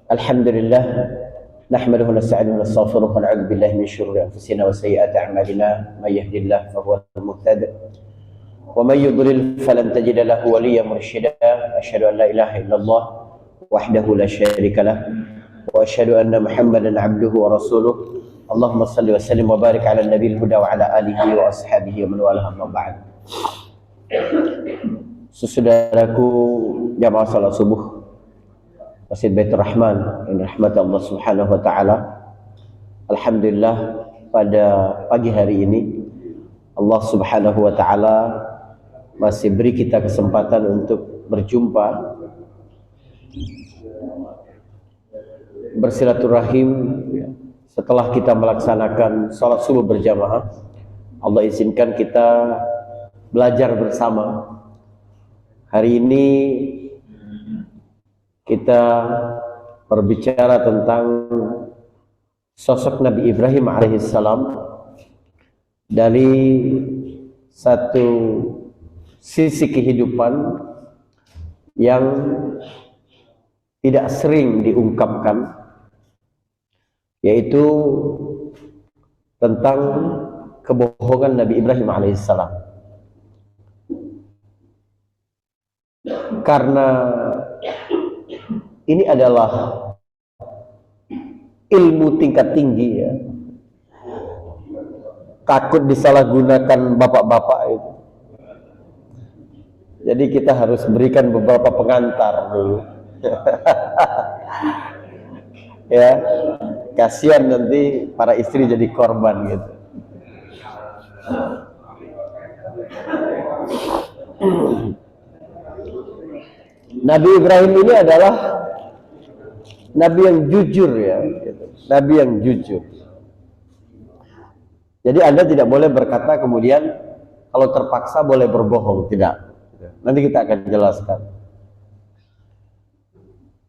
Alhamdulillah, nahmaduhu wa nasta'inuhu wa nastaghfiruh wa na'udzu billahi min syururi anfusina wa sayyiati a'malina. May yahdihillahu fahuwal muhtadi wa may yudlil falan tajida lahu waliyyan mursyida. Asyhadu an la ilaha illallah wahdahu la syarika lah wa asyhadu anna Muhammadan 'abduhu wa rasuluh. Allahumma shalli wa sallim wa barik 'ala nabiyil huda wa 'ala alihi wa ashabihi wa man walaha, amma ba'd. Saudaraku jamaah salat subuh Masjid Baitur Rahman yang dirahmati Allah Subhanahu wa taala. Alhamdulillah, pada pagi hari ini Allah Subhanahu wa taala masih beri kita kesempatan untuk berjumpa, bersilaturahim setelah kita melaksanakan salat subuh berjamaah. Allah izinkan kita belajar bersama. Hari ini kita berbicara tentang sosok Nabi Ibrahim alaihissalam dari satu sisi kehidupan yang tidak sering diungkapkan, yaitu tentang kebohongan Nabi Ibrahim alaihissalam. Karena ini adalah ilmu tingkat tinggi, ya. Takut disalahgunakan bapak-bapak itu. Jadi kita harus berikan beberapa pengantar dulu. Ya, kasihan nanti para istri jadi korban gitu. Nabi Ibrahim ini adalah Nabi yang jujur, ya, gitu. Nabi yang jujur. Jadi Anda tidak boleh berkata kemudian kalau terpaksa boleh berbohong, tidak. Nanti kita akan jelaskan.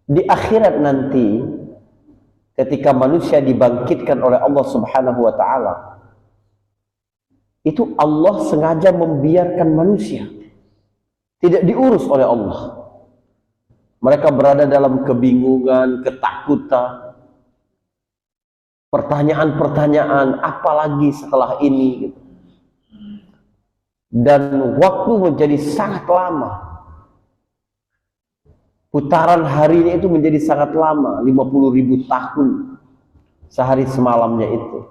Di akhirat nanti, ketika manusia dibangkitkan oleh Allah Subhanahu wa taala, itu Allah sengaja membiarkan manusia tidak diurus oleh Allah. Mereka berada dalam kebingungan, ketakutan, pertanyaan-pertanyaan, apalagi setelah ini, gitu. Dan waktu menjadi sangat lama. Putaran harinya itu menjadi sangat lama, 50.000 tahun sehari semalamnya itu.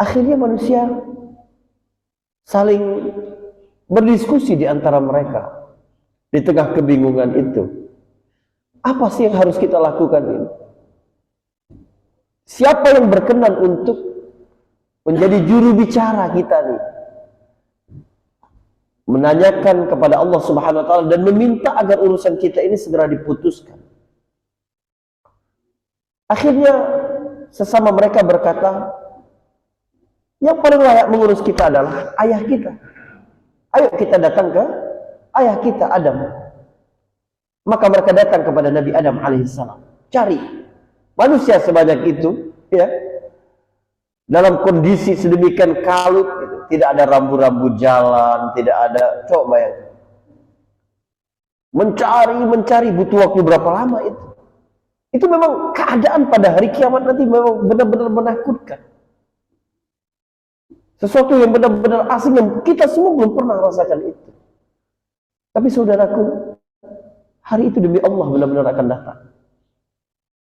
Akhirnya manusia saling berdiskusi di antara mereka. Di tengah kebingungan itu, apa sih yang harus kita lakukan ini? Siapa yang berkenan untuk menjadi juru bicara kita nih? Menanyakan kepada Allah Subhanahu wa taala dan meminta agar urusan kita ini segera diputuskan. Akhirnya sesama mereka berkata, yang paling layak mengurus kita adalah ayah kita. Ayo kita datang ke ayah kita Adam. Maka mereka datang kepada Nabi Adam alaihissalam. Cari manusia sebanyak itu, ya, dalam kondisi sedemikian kalut, gitu. Tidak ada rambu-rambu jalan, tidak ada, coba ya, mencari butuh waktu berapa lama itu. Itu memang keadaan pada hari kiamat nanti memang benar-benar menakutkan. Sesuatu yang benar-benar asing yang kita semua belum pernah rasakan itu. Tapi saudaraku, hari itu demi Allah benar-benar akan datang.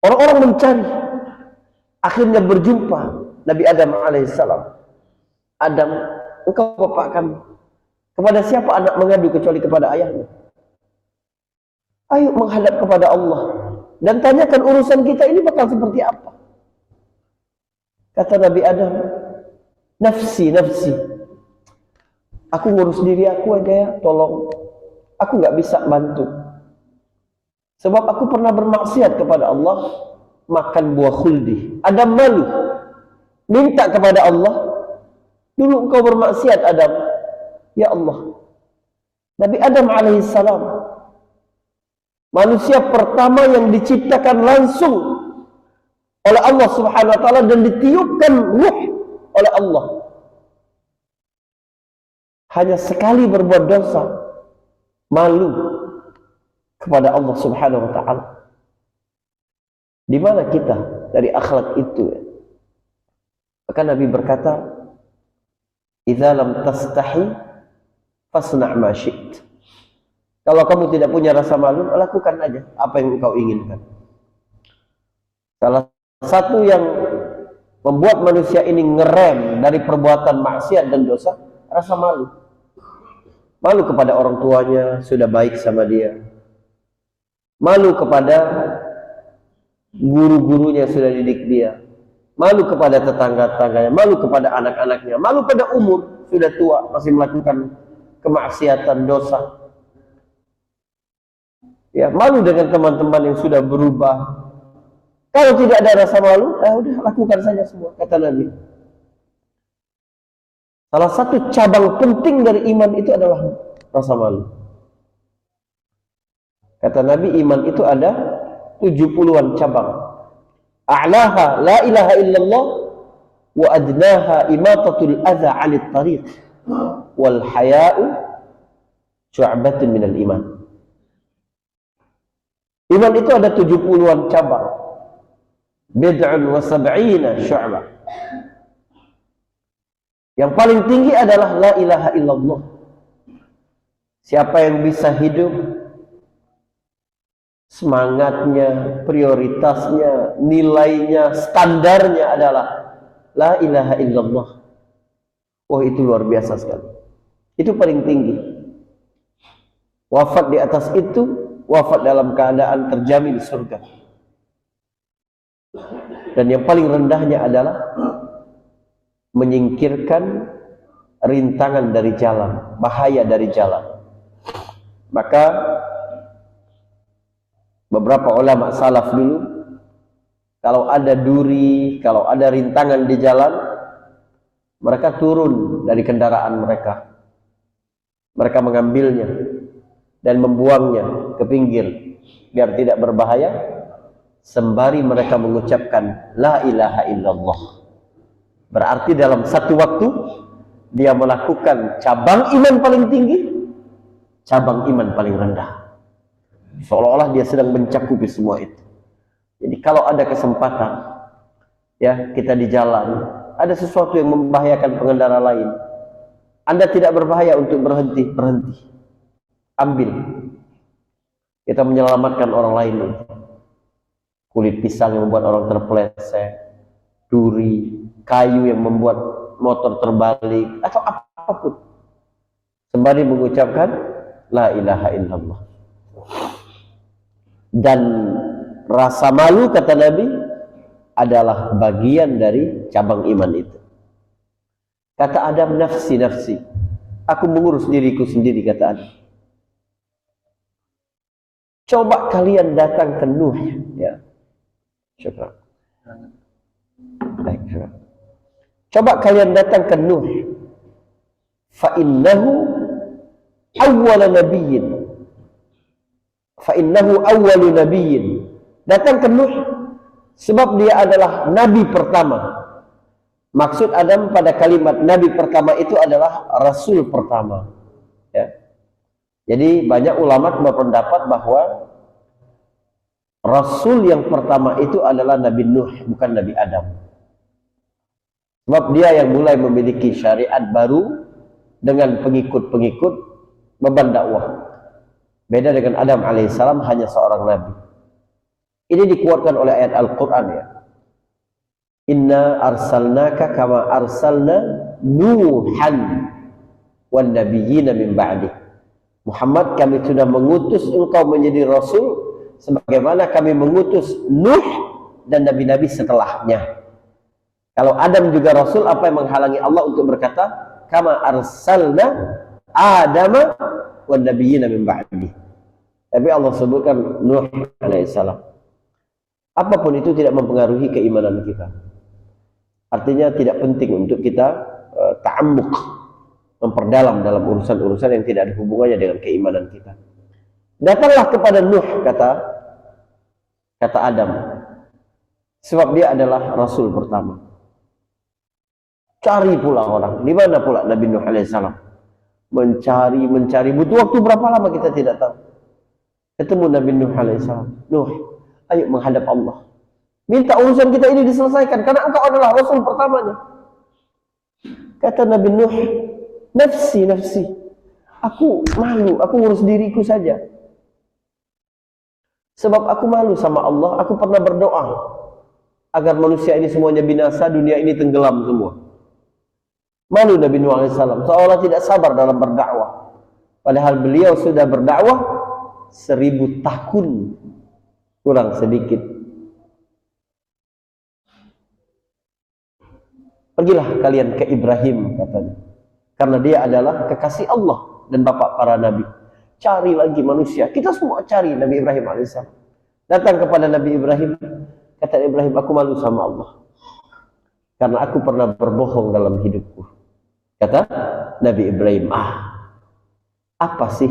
Orang-orang mencari, akhirnya berjumpa Nabi Adam alaihissalam. Adam, engkau bapak kami. Kepada siapa anak mengadu kecuali kepada ayahnya? Ayo menghadap kepada Allah dan tanyakan urusan kita ini bakal seperti apa. Kata Nabi Adam, nafsi, nafsi. Aku ngurus diri aku aja ya, tolong. Aku nggak bisa bantu. Sebab aku pernah bermaksiat kepada Allah, makan buah khuldi. Adam malu, minta kepada Allah, dulu engkau bermaksiat Adam. Ya Allah, Nabi Adam alaihissalam, manusia pertama yang diciptakan langsung oleh Allah Subhanahu wa taala dan ditiupkan ruh oleh Allah. Hanya sekali berbuat dosa, malu kepada Allah Subhanahu wa taala. Di mana kita dari akhlak itu? Maka Nabi berkata, "Idza lam tastahi fasna' ma syi't." Kalau kamu tidak punya rasa malu, lakukan aja apa yang engkau inginkan. Salah satu yang membuat manusia ini ngerem dari perbuatan maksiat dan dosa, rasa malu. Malu kepada orang tuanya, sudah baik sama dia. Malu kepada guru-gurunya, sudah didik dia. Malu kepada tetangga-tetangganya, malu kepada anak-anaknya, malu pada umur, sudah tua, masih melakukan kemaksiatan, dosa. Ya, malu dengan teman-teman yang sudah berubah. Kalau tidak ada rasa malu, udah lakukan saja semua, kata Nabi. Salah satu cabang penting dari iman itu adalah rasa malu. Kata Nabi, iman itu ada 70-an cabang. A'laha la ilaha illallah wa adnaha imatatul adha 'anil tariq wal haya'u syu'batun minal iman. Iman itu ada 70-an cabang. Bid'un wa sab'ina syu'bah. Yang paling tinggi adalah la ilaha illallah. Siapa yang bisa hidup, semangatnya, prioritasnya, nilainya, standarnya adalah la ilaha illallah. Oh, itu luar biasa sekali. Itu paling tinggi. Wafat di atas itu, wafat dalam keadaan terjamin surga. Dan yang paling rendahnya adalah menyingkirkan rintangan dari jalan, bahaya dari jalan. Maka beberapa ulama salaf dulu, kalau ada duri, kalau ada rintangan di jalan, mereka turun dari kendaraan mereka. Mereka mengambilnya dan membuangnya ke pinggir biar tidak berbahaya, sembari mereka mengucapkan la ilaha illallah. Berarti dalam satu waktu dia melakukan cabang iman paling tinggi, cabang iman paling rendah. Seolah-olah dia sedang mencakupi semua itu. Jadi kalau ada kesempatan, ya, kita di jalan, ada sesuatu yang membahayakan pengendara lain, Anda tidak berbahaya untuk berhenti, ambil. Kita menyelamatkan orang lain. Kulit pisang yang membuat orang terpeleset, duri, kayu yang membuat motor terbalik, atau apapun, sembari mengucapkan la ilaha illallah. Dan rasa malu, kata Nabi, adalah bagian dari cabang iman itu. Kata Adam, nafsi, nafsi, aku mengurus diriku sendiri, kata Adam. Coba kalian datang ke Nuh, ya. Syukran. Baik, syukran. Coba kalian datang ke Nuh. Fa innahu awwala nabiyyin. Fa innahu awwalu nabiyyin. Datang ke Nuh sebab dia adalah nabi pertama. Maksud Adam pada kalimat nabi pertama itu adalah rasul pertama. Ya. Jadi banyak ulama berpendapat bahwa rasul yang pertama itu adalah Nabi Nuh, bukan Nabi Adam. Sebab dia yang mulai memiliki syariat baru dengan pengikut-pengikut, beban dakwah. Beda dengan Adam alaihissalam, hanya seorang nabi. Ini dikuatkan oleh ayat Al-Quran, ya. Inna arsalnaka kama arsalna Nuhan wan nabiyyina min ba'di. Muhammad, kami sudah mengutus engkau menjadi rasul sebagaimana kami mengutus Nuh dan nabi-nabi setelahnya. Kalau Adam juga rasul, apa yang menghalangi Allah untuk berkata kama arsalna Adama wan nabiyyina min ba'di? Tapi Allah sebutkan Nuh alaihissalam. Apapun itu tidak mempengaruhi keimanan kita. Artinya tidak penting untuk kita ta'ammuk, memperdalam dalam urusan-urusan yang tidak ada hubungannya dengan keimanan kita. Datanglah kepada Nuh, kata Adam, sebab dia adalah rasul pertama. Cari pula orang, di mana pula Nabi Nuh alaihissalam? mencari, butuh waktu berapa lama kita tidak tahu. Ketemu Nabi Nuh alaihissalam. Nuh, ayo menghadap Allah. Minta urusan kita ini diselesaikan, karena engkau adalah Rasul pertamanya. Kata Nabi Nuh, nafsi, nafsi. Aku malu, aku ngurus diriku saja. Sebab aku malu sama Allah, aku pernah berdoa agar manusia ini semuanya binasa, dunia ini tenggelam semua. Malu Nabi Nuh alaihissalam, seolah tidak sabar dalam berdakwah. Padahal beliau sudah berdakwah 1000 tahun kurang sedikit. Pergilah kalian ke Ibrahim, katanya, karena dia adalah kekasih Allah dan bapak para nabi. Cari lagi manusia, kita semua cari Nabi Ibrahim alaihissalam. Datang kepada Nabi Ibrahim, kata Ibrahim, aku malu sama Allah karena aku pernah berbohong dalam hidupku. Kata Nabi Ibrahim, apa sih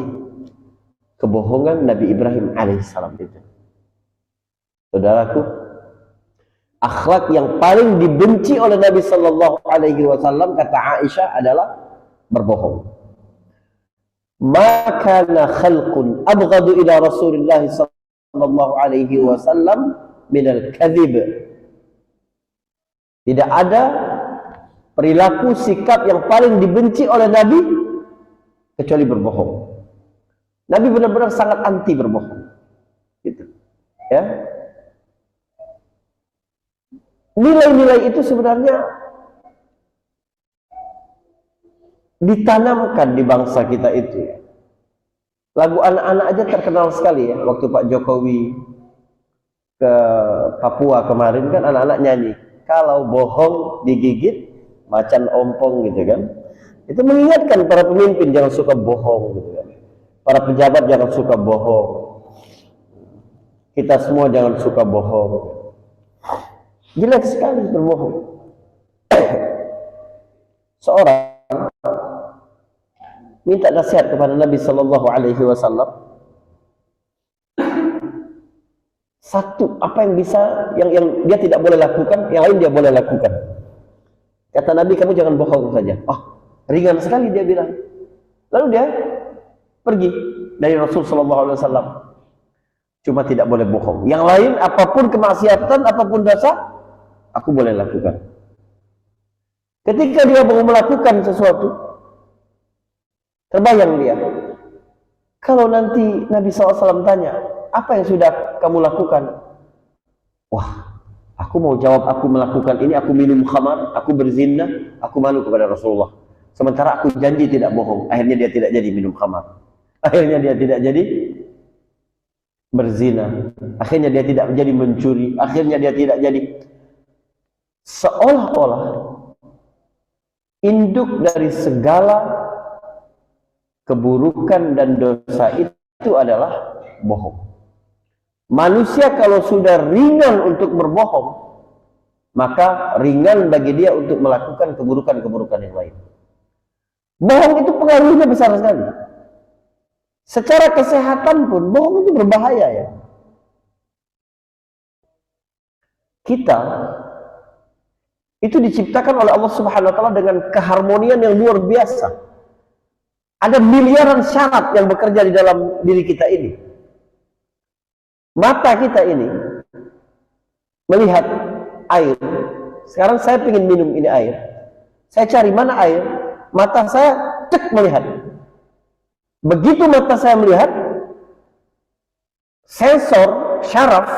kebohongan Nabi Ibrahim alaihissalam itu? Saudaraku, akhlak yang paling dibenci oleh Nabi Sallallahu Alaihi Wasallam, kata Aisyah, adalah berbohong. Maka khalqun abghadu ila Rasulullah Sallallahu Alaihi Wasallam minal kadhib. Tidak ada perilaku sikap yang paling dibenci oleh Nabi kecuali berbohong. Nabi benar-benar sangat anti berbohong. Gitu. Ya. Nilai-nilai itu sebenarnya ditanamkan di bangsa kita itu. Lagu anak-anak aja terkenal sekali ya. Waktu Pak Jokowi ke Papua kemarin kan anak-anak nyanyi, kalau bohong digigit macan ompong, gitu kan. Itu mengingatkan para pemimpin jangan suka bohong, gitu kan. Para pejabat jangan suka bohong. Kita semua jangan suka bohong. Jelek sekali berbohong. Seorang minta nasihat kepada Nabi Sallallahu Alaihi Wasallam. Satu, apa yang bisa, yang dia tidak boleh lakukan, yang lain dia boleh lakukan. Kata Nabi, kamu jangan bohong saja. Ringan sekali dia bilang. Lalu dia pergi dari Rasul Sallallahu Alaihi Wasallam. Cuma tidak boleh bohong. Yang lain, apapun kemaksiatan, apapun dosa, aku boleh lakukan. Ketika dia mau melakukan sesuatu, terbayang dia, kalau nanti Nabi SAW tanya, apa yang sudah kamu lakukan? Wah, aku mau jawab, aku melakukan ini, aku minum khamar, aku berzina, aku malu kepada Rasulullah. Sementara aku janji tidak bohong. Akhirnya dia tidak jadi minum khamar. Akhirnya dia tidak jadi berzina. Akhirnya dia tidak jadi mencuri. Akhirnya dia tidak jadi. Seolah-olah induk dari segala keburukan dan dosa itu adalah bohong. Manusia kalau sudah ringan untuk berbohong, maka ringan bagi dia untuk melakukan keburukan-keburukan yang lain. Bohong itu pengaruhnya besar sekali. Secara kesehatan pun bohong itu berbahaya ya. Kita itu diciptakan oleh Allah Subhanahu wa taala dengan keharmonian yang luar biasa. Ada miliaran syarat yang bekerja di dalam diri kita ini. Mata kita ini melihat air. Sekarang saya ingin minum ini air. Saya cari mana air, mata saya cek melihat. Begitu mata saya melihat, sensor syaraf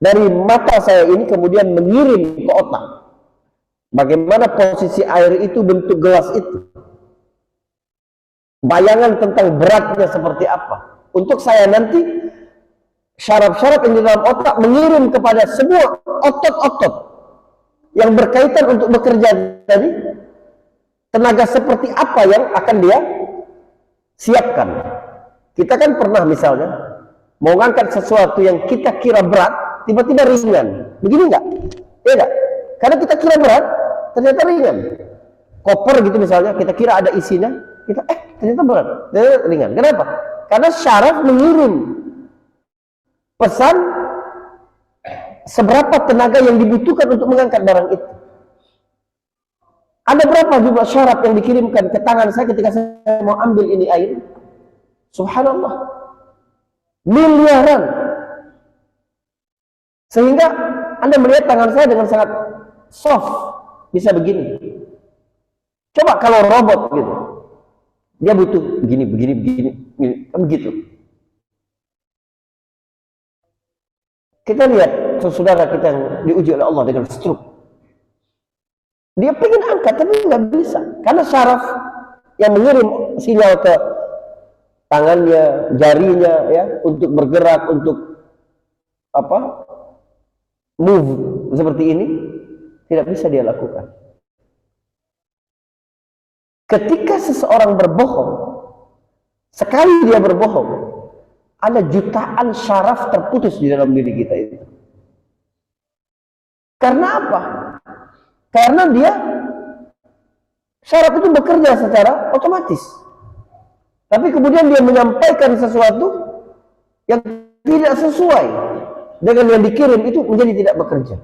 dari mata saya ini kemudian mengirim ke otak. Bagaimana posisi air itu, bentuk gelas itu, bayangan tentang beratnya seperti apa. Untuk saya nanti syaraf-syaraf yang di dalam otak mengirim kepada semua otot-otot yang berkaitan untuk bekerja tadi, tenaga seperti apa yang akan dia siapkan. Kita kan pernah misalnya mau ngangkat sesuatu yang kita kira berat, tiba-tiba ringan. Begini enggak? Tidak. Karena kita kira berat, ternyata ringan. Koper gitu misalnya, kita kira ada isinya, kita ternyata berat, ternyata ringan. Kenapa? Karena syaraf mengirim pesan seberapa tenaga yang dibutuhkan untuk mengangkat barang itu. Ada berapa jumlah syarat yang dikirimkan ke tangan saya ketika saya mau ambil ini air? Subhanallah. Miliaran. Sehingga Anda melihat tangan saya dengan sangat soft. Bisa begini. Coba kalau robot gitu. Dia butuh begini, begini, begini. Kan begitu. Kita lihat saudara kita yang diuji oleh Allah dengan stroke. Dia pengen angkat tapi nggak bisa. Karena saraf yang mengirim sinyal ke tangannya, jarinya ya untuk bergerak, untuk apa? Move seperti ini tidak bisa dia lakukan. Ketika seseorang berbohong, sekali dia berbohong, ada jutaan syaraf terputus di dalam diri kita itu. Karena apa? Karena dia syaraf itu bekerja secara otomatis. Tapi kemudian dia menyampaikan sesuatu yang tidak sesuai dengan yang dikirim, itu menjadi tidak bekerja.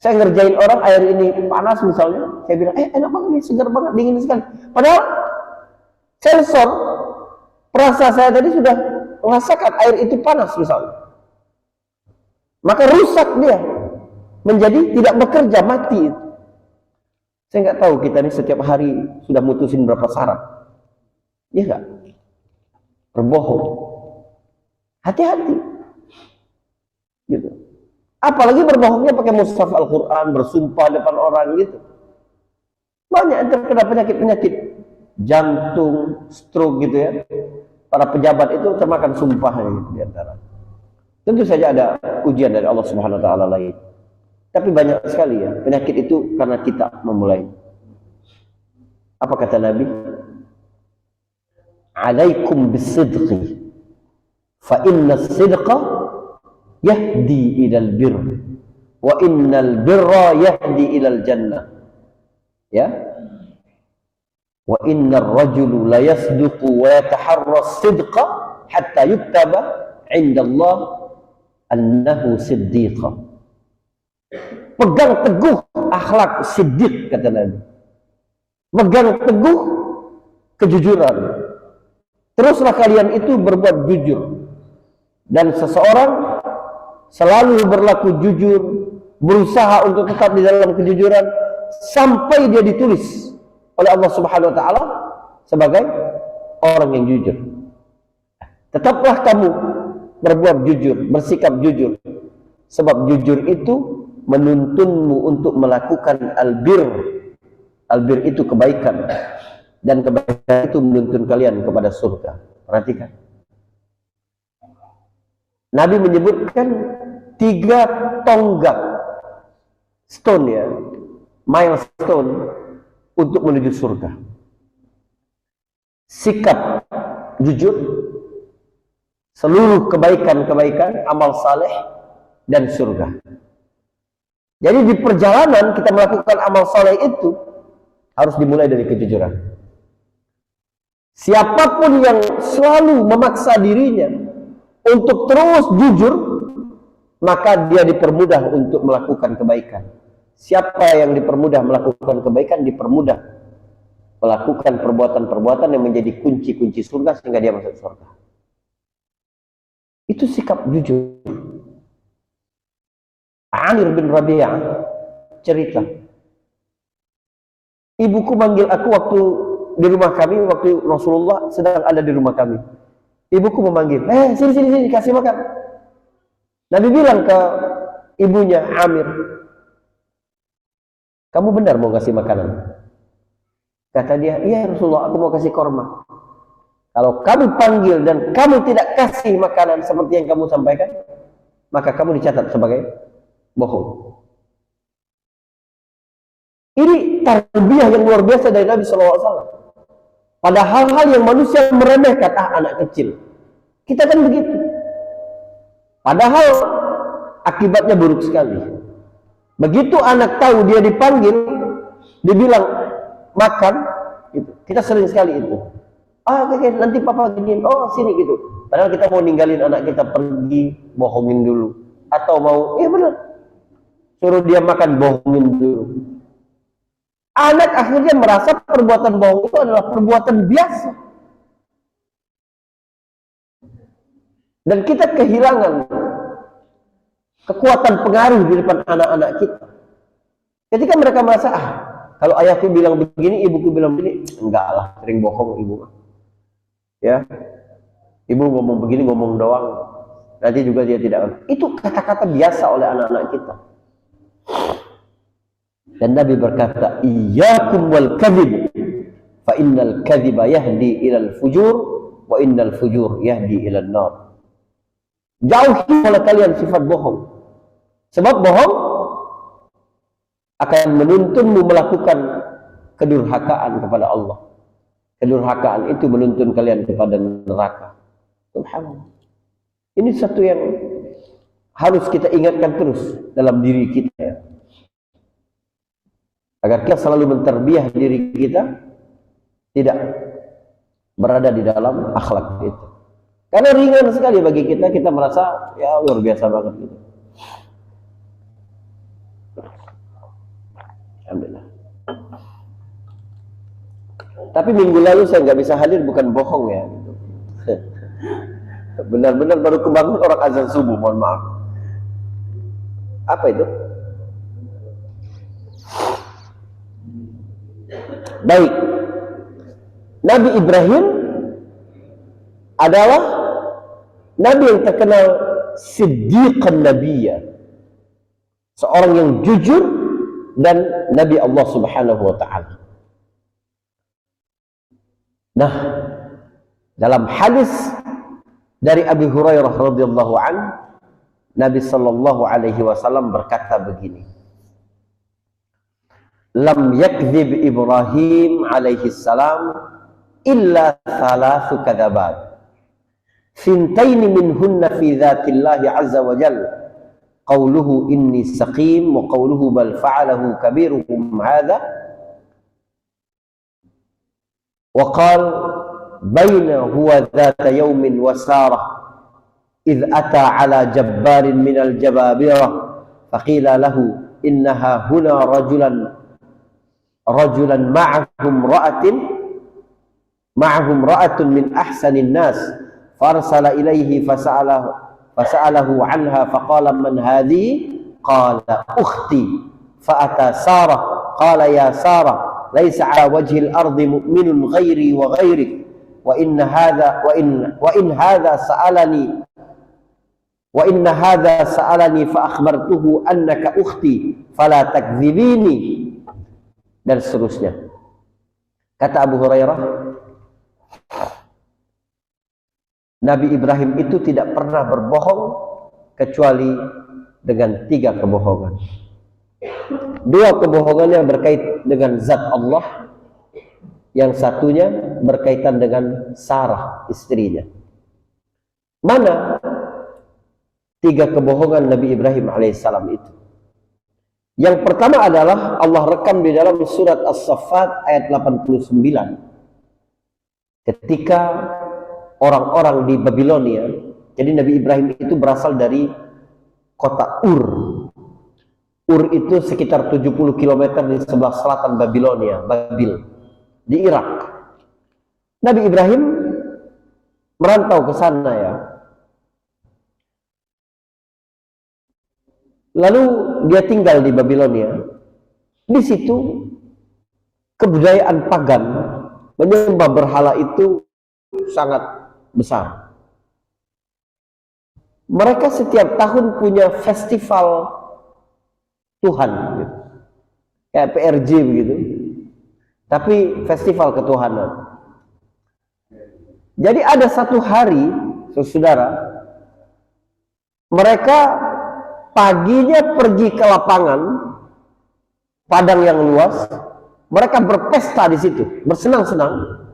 Saya ngerjain orang, air ini panas misalnya, saya bilang, enak banget nih, segar banget, dingin sekali. Padahal sensor perasa saya tadi sudah merasakan air itu panas misalnya. Maka rusak dia, menjadi tidak bekerja, mati. Saya nggak tahu kita ini setiap hari sudah mutusin berapa syarat. Iya nggak? Berbohong. Hati-hati. Gitu. Apalagi berbohongnya pakai mushaf Al-Quran, bersumpah depan orang gitu. Banyak yang terkena penyakit-penyakit jantung, stroke gitu ya. Para pejabat itu termakan sumpahnya gitu di antara. Tentu saja ada ujian dari Allah Subhanahu wa taala lain. Tapi banyak sekali ya penyakit itu karena kita memulai. Apa kata Nabi? Alaikum bisidqi fa inna as-sidqa yahdi ilal birr wa innal birra yahdi ilal jannah. Ya. Wa innar rajulu la yasduqu wa yataharra as-sidqa hatta yuktaba 'inda Allah annahu siddiqa. Pegang teguh akhlak siddiq, kata Nabi. Pegang teguh kejujuran. Teruslah kalian itu berbuat jujur. Dan seseorang selalu berlaku jujur, berusaha untuk tetap di dalam kejujuran sampai dia ditulis oleh Allah Subhanahu wa taala sebagai orang yang jujur. Tetaplah kamu berbuat jujur, bersikap jujur. Sebab jujur itu menuntunmu untuk melakukan albir. Albir itu kebaikan. Dan kebaikan itu menuntun kalian kepada surga. Perhatikan. Nabi menyebutkan 3 tonggak stone ya, milestone untuk menuju surga. Sikap jujur, seluruh kebaikan-kebaikan, amal saleh, dan surga. Jadi di perjalanan kita melakukan amal saleh itu harus dimulai dari kejujuran. Siapapun yang selalu memaksa dirinya untuk terus jujur, maka dia dipermudah untuk melakukan kebaikan. Siapa yang dipermudah melakukan kebaikan, dipermudah melakukan perbuatan-perbuatan yang menjadi kunci-kunci surga sehingga dia masuk surga. Itu sikap jujur. Amir bin Rabi'ah cerita, ibuku manggil aku waktu di rumah kami, waktu Rasulullah sedang ada di rumah kami. Ibuku memanggil, sini, kasih makan. Nabi bilang ke ibunya Amir, kamu benar mau kasih makanan? Kata dia, iya Rasulullah, aku mau kasih korma. Kalau kamu panggil dan kamu tidak kasih makanan seperti yang kamu sampaikan, maka kamu dicatat sebagai bohong. Ini tarbiyah yang luar biasa dari Nabi SAW. Pada hal-hal yang manusia meremehkan, anak kecil. Kita kan begitu. Padahal akibatnya buruk sekali. Begitu anak tahu dia dipanggil, dibilang makan, gitu. Kita sering sekali itu. Oke, nanti papa giniin, sini gitu. Padahal kita mau ninggalin anak kita pergi, bohongin dulu. Atau mau, iya benar, suruh dia makan, bohongin dulu. Anak akhirnya merasa perbuatan bohong itu adalah perbuatan biasa. Dan kita kehilangan kekuatan pengaruh di depan anak-anak kita. Ketika mereka merasa, kalau ayahku bilang begini, ibuku bilang begini, enggak lah, sering bohong ibu. Ya, ibu ngomong begini, ngomong doang. Nanti juga dia tidak. Itu kata-kata biasa oleh anak-anak kita. Dan Nabi berkata, iyyakum wal kadhib, fa innal kadhiba yahdi ilal fujur, wa innal fujur yahdi ilal nar. Jauhi oleh kalian sifat bohong. Sebab bohong akan menuntunmu melakukan kedurhakaan kepada Allah. Kedurhakaan itu menuntun kalian kepada neraka. Subhanallah. Ini satu yang harus kita ingatkan terus dalam diri kita. Agar kita selalu menterbiah diri kita tidak berada di dalam akhlak itu. Karena ringan sekali bagi kita, kita merasa ya luar biasa banget gitu. Alhamdulillah. Tapi minggu lalu saya nggak bisa hadir bukan bohong ya. Gitu. Benar-benar baru kebangun orang azan subuh, mohon maaf. Apa itu? Baik, Nabi Ibrahim adalah Nabi yang terkenal siddiqan nabiyya, seorang yang jujur dan Nabi Allah Subhanahu wa ta'ala. Nah, dalam hadis dari Abi Hurairah radhiyallahu anhu, Nabi sallallahu alaihi wasallam berkata begini, lam yakdzib Ibrahim alaihi salam illa thalathu kadzabat, thintaini minhunna fi dzatillahi azza wa jalla, qawluhu inni saqim wa qawluhu bal fa'alahu kabiruhum hadha, wa qala baina huwa dhata yawmin wa sarah idh ata ala jabbarin minal jababirah faqila lahu innaha huna rajulan ma'ahum ra'atun min ahsanin nas farsala ilaihi fasa'alahu anha faqala man hadhihi qala ukhti fa'ata Sarah qala ya Sarah laysa ala wajhil ardi mu'minun ghairi wa ghairik wa inna hadha sa'alani fa akhbartuhu annaka ukhti fala takdzibini, dan seterusnya. Kata Abu Hurairah, Nabi Ibrahim itu tidak pernah berbohong kecuali dengan 3 kebohongan. 2 kebohongannya berkait dengan zat Allah, yang satunya berkaitan dengan Sarah, istrinya. Mana 3 kebohongan Nabi Ibrahim alaihissalam itu? Yang pertama adalah Allah rekam di dalam surat As-Saffat ayat 89. Ketika orang-orang di Babilonia, jadi Nabi Ibrahim itu berasal dari kota Ur. Ur itu sekitar 70 km di sebelah selatan Babilonia, Babil, di Irak. Nabi Ibrahim merantau ke sana ya. Lalu dia tinggal di Babilonia. Di situ kebudayaan pagan menyembah berhala itu sangat besar. Mereka setiap tahun punya festival Tuhan, gitu. Kayak PRJ begitu, tapi festival ketuhanan. Jadi ada satu hari, saudara, mereka paginya pergi ke lapangan padang yang luas, mereka berpesta di situ, bersenang-senang.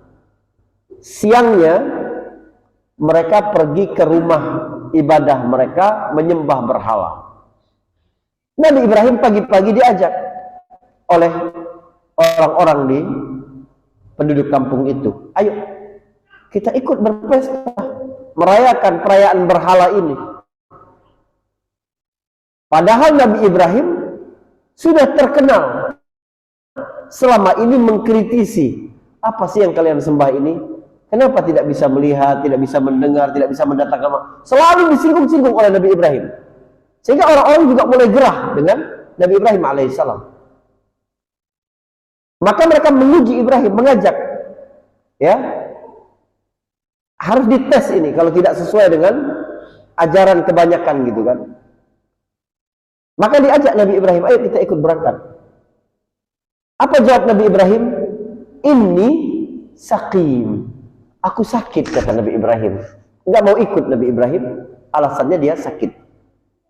Siangnya mereka pergi ke rumah ibadah mereka menyembah berhala. Nabi Ibrahim pagi-pagi diajak oleh orang-orang di penduduk kampung itu, ayo kita ikut berpesta, merayakan perayaan berhala ini. Padahal Nabi Ibrahim sudah terkenal selama ini mengkritisi, apa sih yang kalian sembah ini? Kenapa tidak bisa melihat, tidak bisa mendengar, tidak bisa mendatangkan? Selalu disinggung-singgung oleh Nabi Ibrahim. Sehingga orang-orang juga mulai gerah dengan Nabi Ibrahim alaihissalam. Maka mereka menguji Ibrahim, mengajak, ya, harus dites ini kalau tidak sesuai dengan ajaran kebanyakan gitu kan. Maka diajak Nabi Ibrahim, ayo kita ikut berangkat. Apa jawab Nabi Ibrahim? Inni saqim. Aku sakit, kata Nabi Ibrahim. Enggak mau ikut Nabi Ibrahim, alasannya dia sakit.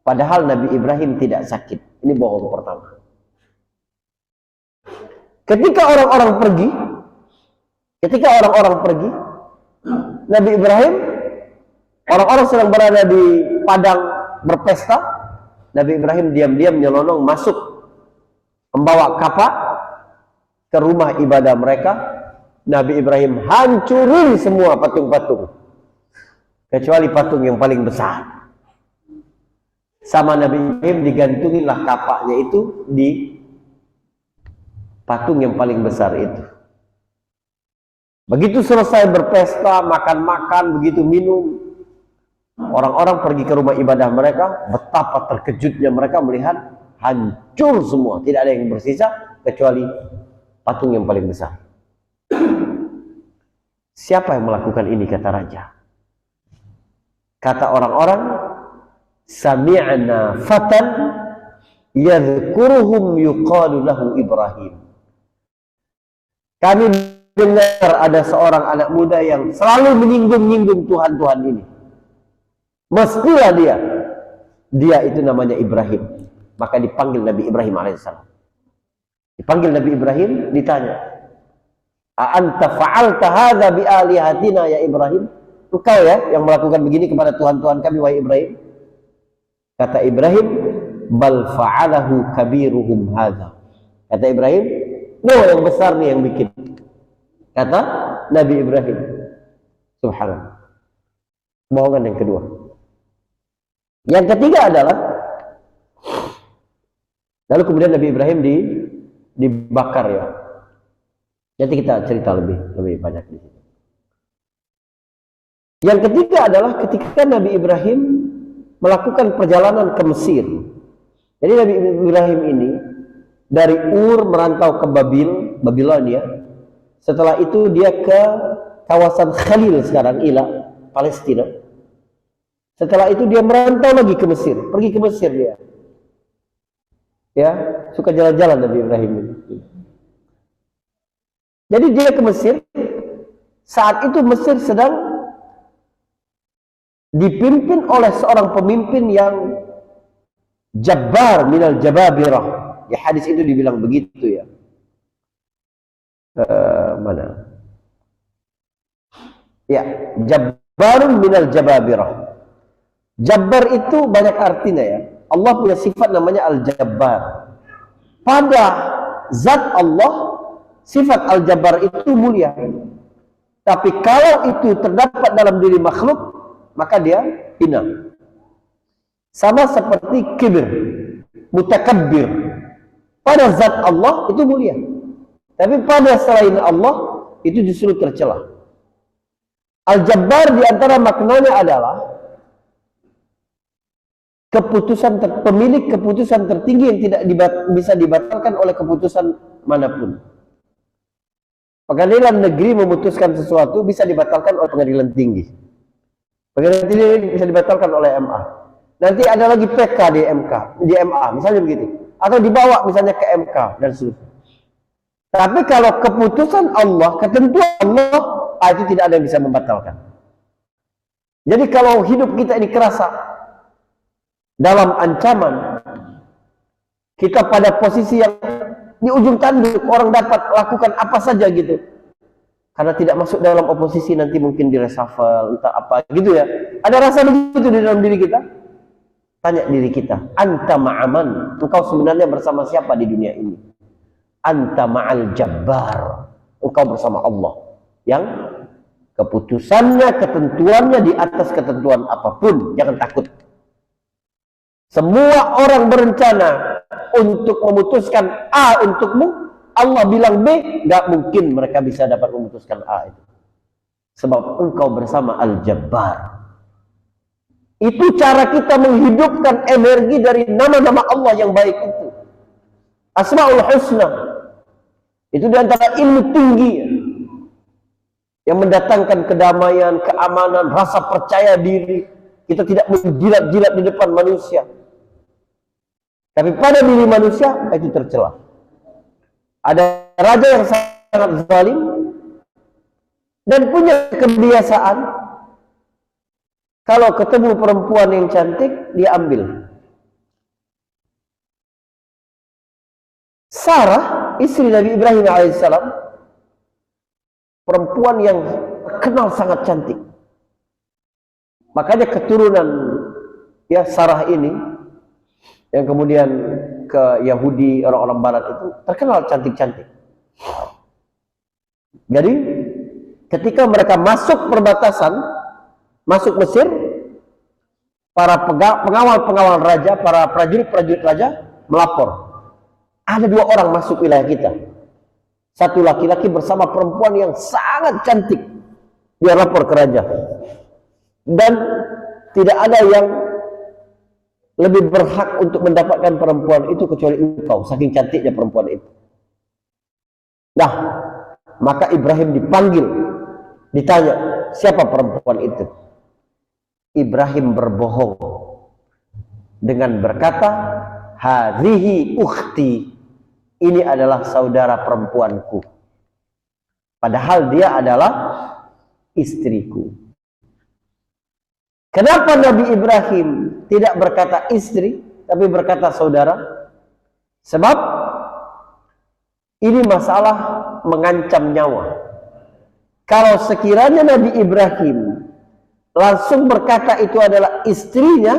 Padahal Nabi Ibrahim tidak sakit. Ini bohong pertama. Ketika orang-orang pergi, Nabi Ibrahim, orang-orang sedang berada di padang berpesta, Nabi Ibrahim diam-diam nyelonong masuk, membawa kapak ke rumah ibadah mereka. Nabi Ibrahim hancurin semua patung-patung, kecuali patung yang paling besar. Sama Nabi Ibrahim digantungilah kapaknya itu di patung yang paling besar itu. Begitu selesai berpesta, makan-makan, begitu minum, orang-orang pergi ke rumah ibadah mereka. Betapa terkejutnya mereka melihat hancur semua, tidak ada yang bersisa kecuali patung yang paling besar. Siapa yang melakukan ini, kata raja? Kata orang-orang, sami'na fatan yadhkuruhum yuqalu lahu Ibrahim. Kami dengar ada seorang anak muda yang selalu menyinggung-nyinggung Tuhan-Tuhan ini. Mestilah dia itu namanya Ibrahim. Maka dipanggil Nabi Ibrahim alaihissalam. Dipanggil Nabi Ibrahim, ditanya, a anta fa'alta hadza bi alihatina ya Ibrahim? Engkau ya yang melakukan begini kepada Tuhan-Tuhan kami, wahai Ibrahim? Kata Ibrahim, bal fa'alahu kabiruhum hadza. Kata Ibrahim, no, yang besar nih yang bikin. Kata Nabi Ibrahim. Subhanallah. Bohongan yang kedua. Yang ketiga adalah, lalu kemudian Nabi Ibrahim dibakar ya. Nanti kita cerita lebih banyak di sini. Yang ketiga adalah ketika Nabi Ibrahim melakukan perjalanan ke Mesir. Jadi Nabi Ibrahim ini dari Ur merantau ke Babilonia. Setelah itu dia ke kawasan Khalil sekarang, Ila, Palestina. Setelah itu dia merantau lagi ke Mesir, pergi ke Mesir dia. Ya, suka jalan-jalan Nabi Ibrahim ini. Jadi dia ke Mesir. Saat itu Mesir sedang dipimpin oleh seorang pemimpin yang jabbar minal jababirah. Ya, hadis itu dibilang begitu ya. Mana? Ya, jabbarun minal jababirah. Jabbar itu banyak artinya ya. Allah punya sifat namanya Al-Jabbar. Pada zat Allah, sifat Al-Jabbar itu mulia. Tapi kalau itu terdapat dalam diri makhluk, maka dia hina. Sama seperti kibir, mutakabbir. Pada zat Allah itu mulia. Tapi pada selain Allah itu justru tercela. Al-Jabbar diantara maknanya adalah pemilik keputusan tertinggi yang tidak bisa dibatalkan oleh keputusan manapun. Pengadilan negeri memutuskan sesuatu bisa dibatalkan oleh pengadilan tinggi. Pengadilan tinggi bisa dibatalkan oleh MA. Nanti ada lagi PK di MA, misalnya begitu. Atau dibawa misalnya ke MK dan seterusnya. Tapi kalau keputusan Allah, ketentuan Allah, itu tidak ada yang bisa membatalkan. Jadi kalau hidup kita ini kerasa dalam ancaman, kita pada posisi yang di ujung tanduk, orang dapat lakukan apa saja gitu, karena tidak masuk dalam oposisi, nanti mungkin diresafel entah apa gitu ya. Ada rasa begitu di dalam diri kita. Tanya diri kita, anta ma'aman, engkau sebenarnya bersama siapa di dunia ini? Anta ma'al jabbar, engkau bersama Allah yang keputusannya, ketentuannya di atas ketentuan apapun. Jangan takut. Semua orang berencana untuk memutuskan A untukmu, Allah bilang B, nggak mungkin mereka bisa dapat memutuskan A itu. Sebab engkau bersama Al-Jabbar. Itu cara kita menghidupkan energi dari nama-nama Allah yang baik itu. Asmaul Husna. Itu diantara ilmu tinggi yang mendatangkan kedamaian, keamanan, rasa percaya diri. Kita tidak menjilat-jilat di depan manusia. Tapi pada diri manusia itu tercela. Ada raja yang sangat zalim dan punya kebiasaan kalau ketemu perempuan yang cantik dia ambil. Sarah, istri Nabi Ibrahim alaihissalam, perempuan yang terkenal sangat cantik. Makanya keturunan ya Sarah ini yang kemudian ke Yahudi, orang-orang barat itu terkenal cantik-cantik. Jadi ketika mereka masuk perbatasan, masuk Mesir, para pengawal-pengawal raja, para prajurit-prajurit raja melapor. Ada 2 orang masuk wilayah kita. Satu laki-laki bersama perempuan yang sangat cantik. Dia lapor ke raja. Dan tidak ada yang lebih berhak untuk mendapatkan perempuan itu kecuali engkau, saking cantiknya perempuan itu. Nah, maka Ibrahim dipanggil, ditanya, siapa perempuan itu? Ibrahim berbohong dengan berkata, hadhihi ukhti, ini adalah saudara perempuanku. Padahal dia adalah istriku. Kenapa Nabi Ibrahim tidak berkata istri, tapi berkata saudara? Sebab ini masalah mengancam nyawa. Kalau sekiranya Nabi Ibrahim langsung berkata itu adalah istrinya,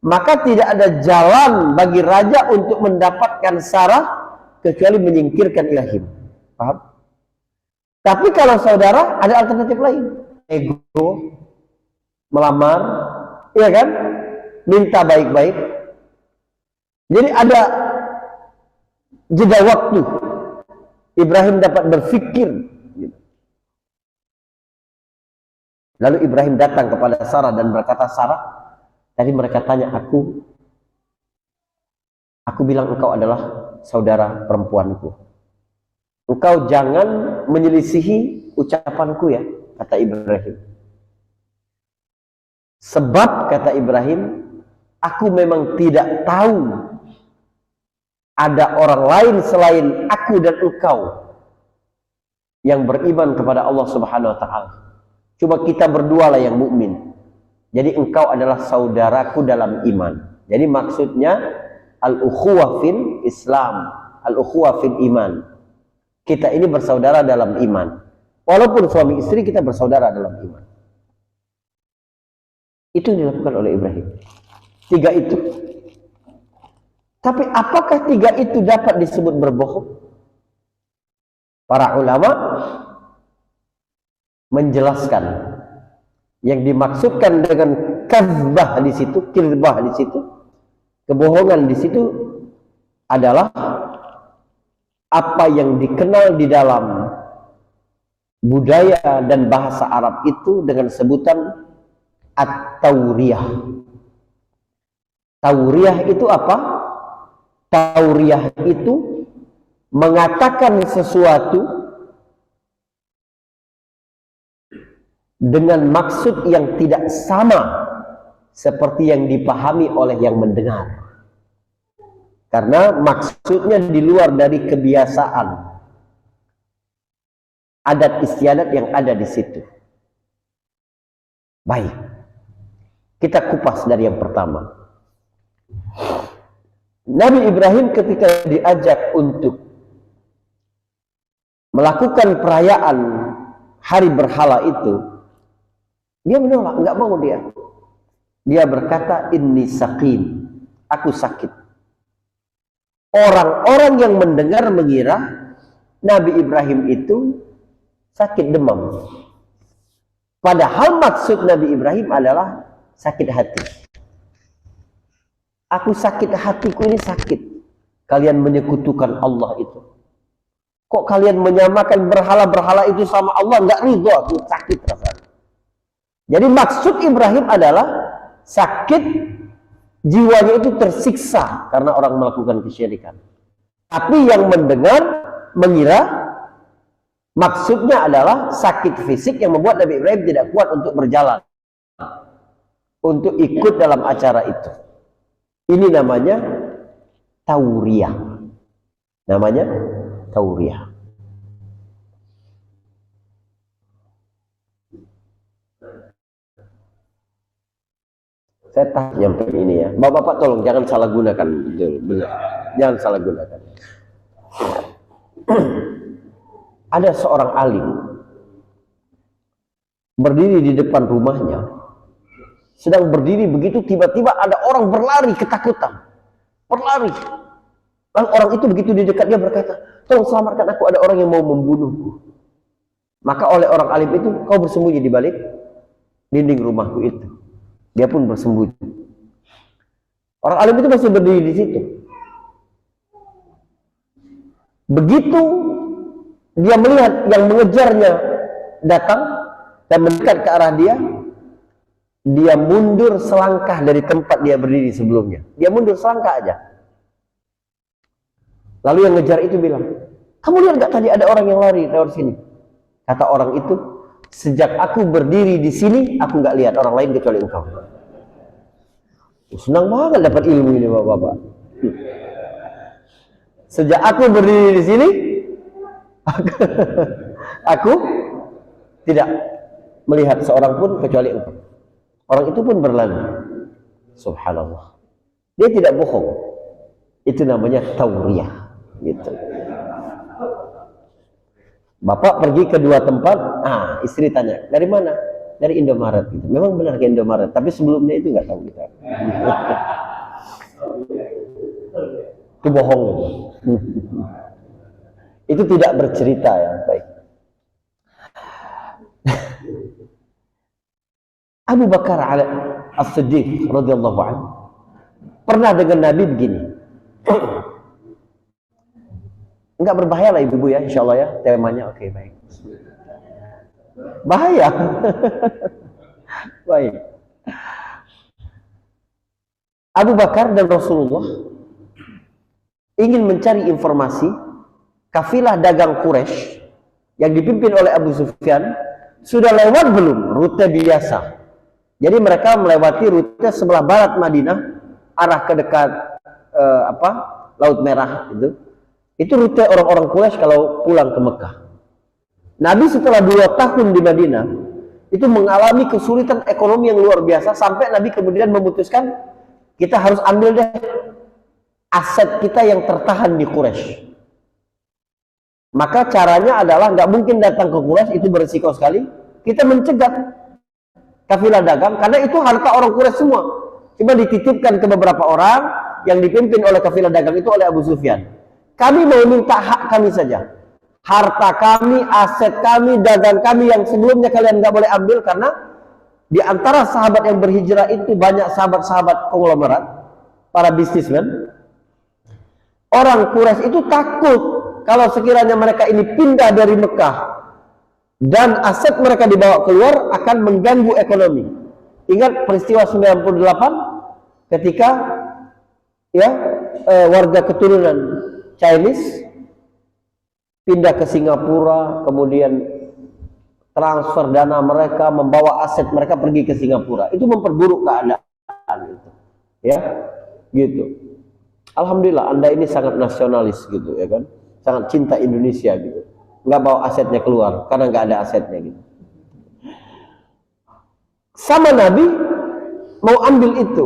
maka tidak ada jalan bagi raja untuk mendapatkan Sarah kecuali menyingkirkan Ibrahim. Paham? Tapi kalau saudara, ada alternatif lain. Ego, melamar, iya kan? Minta baik-baik. Jadi ada jeda waktu. Ibrahim dapat berpikir. Lalu Ibrahim datang kepada Sarah dan berkata, Sarah, tadi mereka tanya aku bilang engkau adalah saudara perempuanku. Engkau jangan menyelisihi ucapanku ya, kata Ibrahim. Sebab, kata Ibrahim, aku memang tidak tahu ada orang lain selain aku dan engkau yang beriman kepada Allah Subhanahu wa taala. Cuma kita berdua lah yang mukmin. Jadi engkau adalah saudaraku dalam iman. Jadi maksudnya al-ukhuwah fil Islam, al-ukhuwah fil iman. Kita ini bersaudara dalam iman. Walaupun suami istri kita bersaudara dalam iman. Itu yang dilakukan oleh Ibrahim. 3 itu. Tapi apakah 3 itu dapat disebut berbohong? Para ulama menjelaskan yang dimaksudkan dengan kadzbah di situ, kirbah di situ, kebohongan di situ adalah apa yang dikenal di dalam budaya dan bahasa Arab itu dengan sebutan at-tauriyah. Tauriyah itu apa? Tauriyah itu mengatakan sesuatu dengan maksud yang tidak sama seperti yang dipahami oleh yang mendengar. Karena maksudnya di luar dari kebiasaan adat istiadat yang ada di situ. Baik, kita kupas dari yang pertama. Nabi Ibrahim ketika diajak untuk melakukan perayaan hari berhala itu, dia menolak, nggak mau dia. Dia berkata, inni saqim, aku sakit. Orang-orang yang mendengar mengira Nabi Ibrahim itu sakit demam. Padahal maksud Nabi Ibrahim adalah sakit hati. Aku sakit, hatiku ini sakit. Kalian menyekutukan Allah itu. Kok kalian menyamakan berhala-berhala itu sama Allah? Nggak ridho, aku sakit rasanya. Jadi maksud Ibrahim adalah sakit jiwanya itu tersiksa karena orang melakukan kesyirikan. Tapi yang mendengar mengira maksudnya adalah sakit fisik yang membuat Nabi Ibrahim tidak kuat untuk berjalan, untuk ikut dalam acara itu. Ini namanya tauriah. Namanya tauriah. Saya tak nyampe ini ya. Bapak-bapak tolong jangan salah gunakan. Benar. Jangan salah gunakan. Ada seorang alim berdiri di depan rumahnya, sedang berdiri begitu tiba-tiba ada orang berlari ketakutan. Berlari. Lalu orang itu begitu di dekat dia berkata, tolong selamatkan aku, ada orang yang mau membunuhku. Maka oleh orang alim itu, kau bersembunyi di balik dinding rumahku itu. Dia pun bersembunyi. Orang alim itu masih berdiri di situ. Begitu dia melihat yang mengejarnya datang dan mendekat ke arah dia, dia mundur selangkah dari tempat dia berdiri sebelumnya. Dia mundur selangkah aja. Lalu yang ngejar itu bilang, kamu lihat gak tadi ada orang yang lari lewat sini? Kata orang itu, sejak aku berdiri di sini, aku gak lihat orang lain kecuali engkau. Senang banget dapat ilmu ini bapak-bapak. Sejak aku berdiri di sini, aku tidak melihat seorang pun kecuali engkau. Orang itu pun berlalu. Subhanallah. Dia tidak bohong. Itu namanya tauriah. Gitu. Bapak pergi ke dua tempat, istri tanya, dari mana? Dari Indomaret. Gitu. Memang benar ke Indomaret, tapi sebelumnya itu nggak tahu kita. Itu bohong. Itu tidak bercerita ya, baik. Abu Bakar As-Siddiq radhiyallahu anhu pernah dengan Nabi begini. Enggak berbahaya lah ibu-ibu ya, insya Allah ya temanya. Oke, baik. Bahaya. Baik. Abu Bakar dan Rasulullah ingin mencari informasi kafilah dagang Quraisy yang dipimpin oleh Abu Sufyan sudah lewat belum rute biasa. Jadi mereka melewati rute sebelah barat Madinah arah ke dekat Laut Merah itu. Itu rute orang-orang Quraisy kalau pulang ke Mekah. Nabi setelah 2 tahun di Madinah itu mengalami kesulitan ekonomi yang luar biasa sampai Nabi kemudian memutuskan kita harus ambil deh aset kita yang tertahan di Quraisy. Maka caranya adalah nggak mungkin datang ke Quraisy, itu berisiko sekali. Kita mencegat kafilah dagang karena itu harta orang Quraisy semua. Cuma dititipkan ke beberapa orang yang dipimpin oleh kafilah dagang itu oleh Abu Sufyan. Kami mau minta hak kami saja. Harta kami, aset kami, dagang kami yang sebelumnya kalian nggak boleh ambil karena di antara sahabat yang berhijrah itu banyak sahabat-sahabat konglomerat, para bisnismen. Orang Quraisy itu takut kalau sekiranya mereka ini pindah dari Mekah dan aset mereka dibawa keluar akan mengganggu ekonomi. Ingat peristiwa 98 ketika warga keturunan Chinese pindah ke Singapura, kemudian transfer dana mereka, membawa aset mereka pergi ke Singapura. Itu memperburuk keadaan itu. Ya, gitu. Alhamdulillah Anda ini sangat nasionalis gitu ya kan. Sangat cinta Indonesia gitu. Nggak bawa asetnya keluar karena nggak ada asetnya gitu. Sama Nabi mau ambil itu.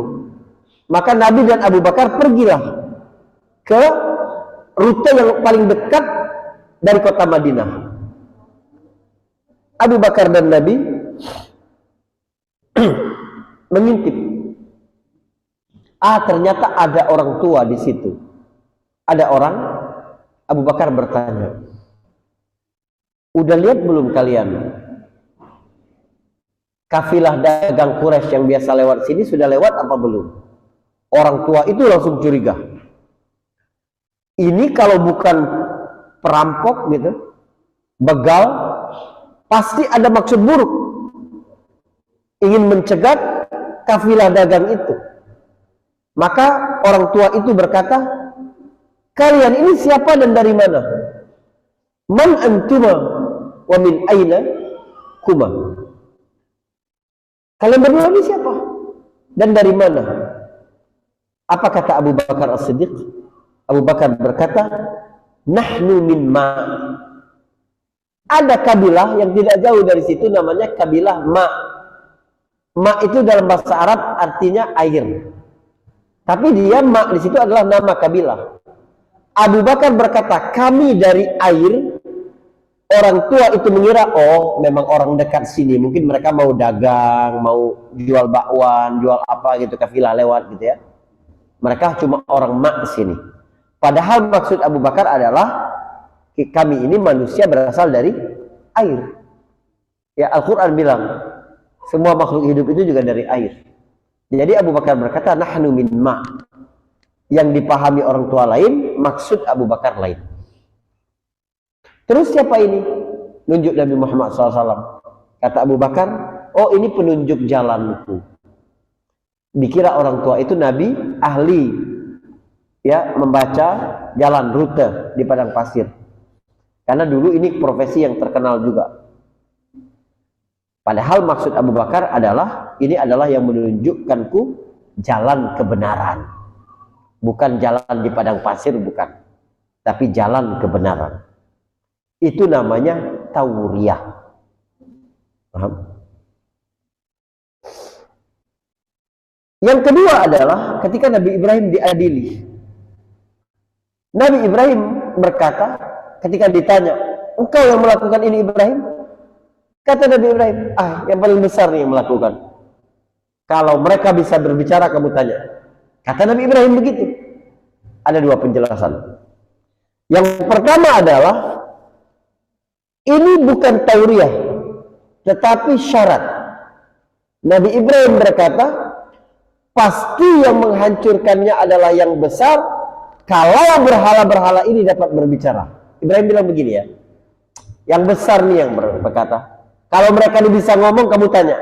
Maka Nabi dan Abu Bakar pergilah ke rute yang paling dekat dari kota Madinah. Abu Bakar dan Nabi mengintip. Ternyata ada orang tua di situ. Ada orang. Abu Bakar bertanya, udah lihat belum kalian kafilah dagang Quraisy yang biasa lewat sini sudah lewat apa belum? Orang tua itu langsung curiga. Ini kalau bukan perampok gitu, begal, pasti ada maksud buruk, ingin mencegat kafilah dagang itu. Maka orang tua itu berkata, kalian ini siapa dan dari mana? Man antuma wa min aina kuma? Kalian berdua ini siapa dan dari mana? Apa kata Abu Bakar As-Siddiq? Abu Bakar berkata, nahnu min ma. Ada kabilah yang tidak jauh dari situ, namanya kabilah Ma. Ma itu dalam bahasa Arab artinya air. Tapi dia Ma di situ adalah nama kabilah. Abu Bakar berkata, kami dari air. Orang tua itu mengira, oh memang orang dekat sini, mungkin mereka mau dagang, mau jual bakwan, jual apa gitu, kafilah lewat gitu ya. Mereka cuma orang mak sini. Padahal maksud Abu Bakar adalah kami ini manusia berasal dari air. Ya, Al-Quran bilang semua makhluk hidup itu juga dari air. Jadi Abu Bakar berkata, nahnu min ma. Yang dipahami orang tua lain, maksud Abu Bakar lain. Terus siapa ini? Nunjuk Nabi Muhammad SAW. Kata Abu Bakar, oh ini penunjuk jalanku. Dikira orang tua itu Nabi ahli ya membaca jalan rute di padang pasir. Karena dulu ini profesi yang terkenal juga. Padahal maksud Abu Bakar adalah ini adalah yang menunjukkanku jalan kebenaran. Bukan jalan di padang pasir, bukan. Tapi jalan kebenaran. Itu namanya tauriyah. Paham? Yang kedua adalah ketika Nabi Ibrahim diadili. Nabi Ibrahim berkata ketika ditanya, engkau yang melakukan ini Ibrahim? Kata Nabi Ibrahim, yang paling besar nih yang melakukan. Kalau mereka bisa berbicara, kamu tanya. Kata Nabi Ibrahim begitu. Ada dua penjelasan. Yang pertama adalah ini bukan tauriyah, tetapi syarat. Nabi Ibrahim berkata, pasti yang menghancurkannya adalah yang besar, kalau berhala-berhala ini dapat berbicara. Ibrahim bilang begini ya, yang besar nih yang berkata, kalau mereka ini bisa ngomong, kamu tanya.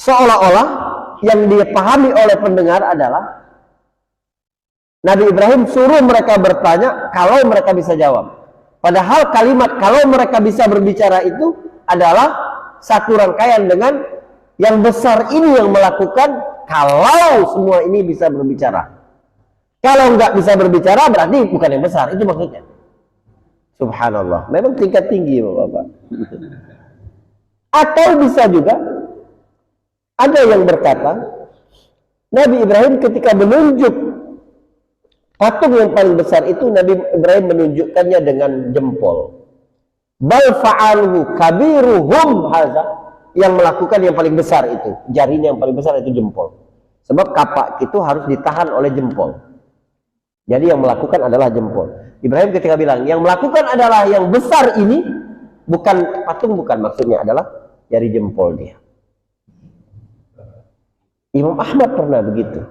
Seolah-olah yang dipahami oleh pendengar adalah, Nabi Ibrahim suruh mereka bertanya, kalau mereka bisa jawab. Padahal kalimat kalau mereka bisa berbicara itu adalah satu rangkaian dengan yang besar ini yang melakukan kalau semua ini bisa berbicara. Kalau nggak bisa berbicara berarti bukan yang besar, itu maksudnya. Subhanallah, memang tingkat tinggi Bapak. Atau bisa juga ada yang berkata Nabi Ibrahim ketika menunjuk patung yang paling besar itu, Nabi Ibrahim menunjukkannya dengan jempol. Bal fa'aluhu kabiruhum hadza, yang melakukan yang paling besar itu, jarinya yang paling besar itu jempol. Sebab kapak itu harus ditahan oleh jempol. Jadi yang melakukan adalah jempol. Ibrahim ketika bilang yang melakukan adalah yang besar ini, bukan patung, bukan, maksudnya adalah jari jempol dia. Imam Ahmad pernah begitu.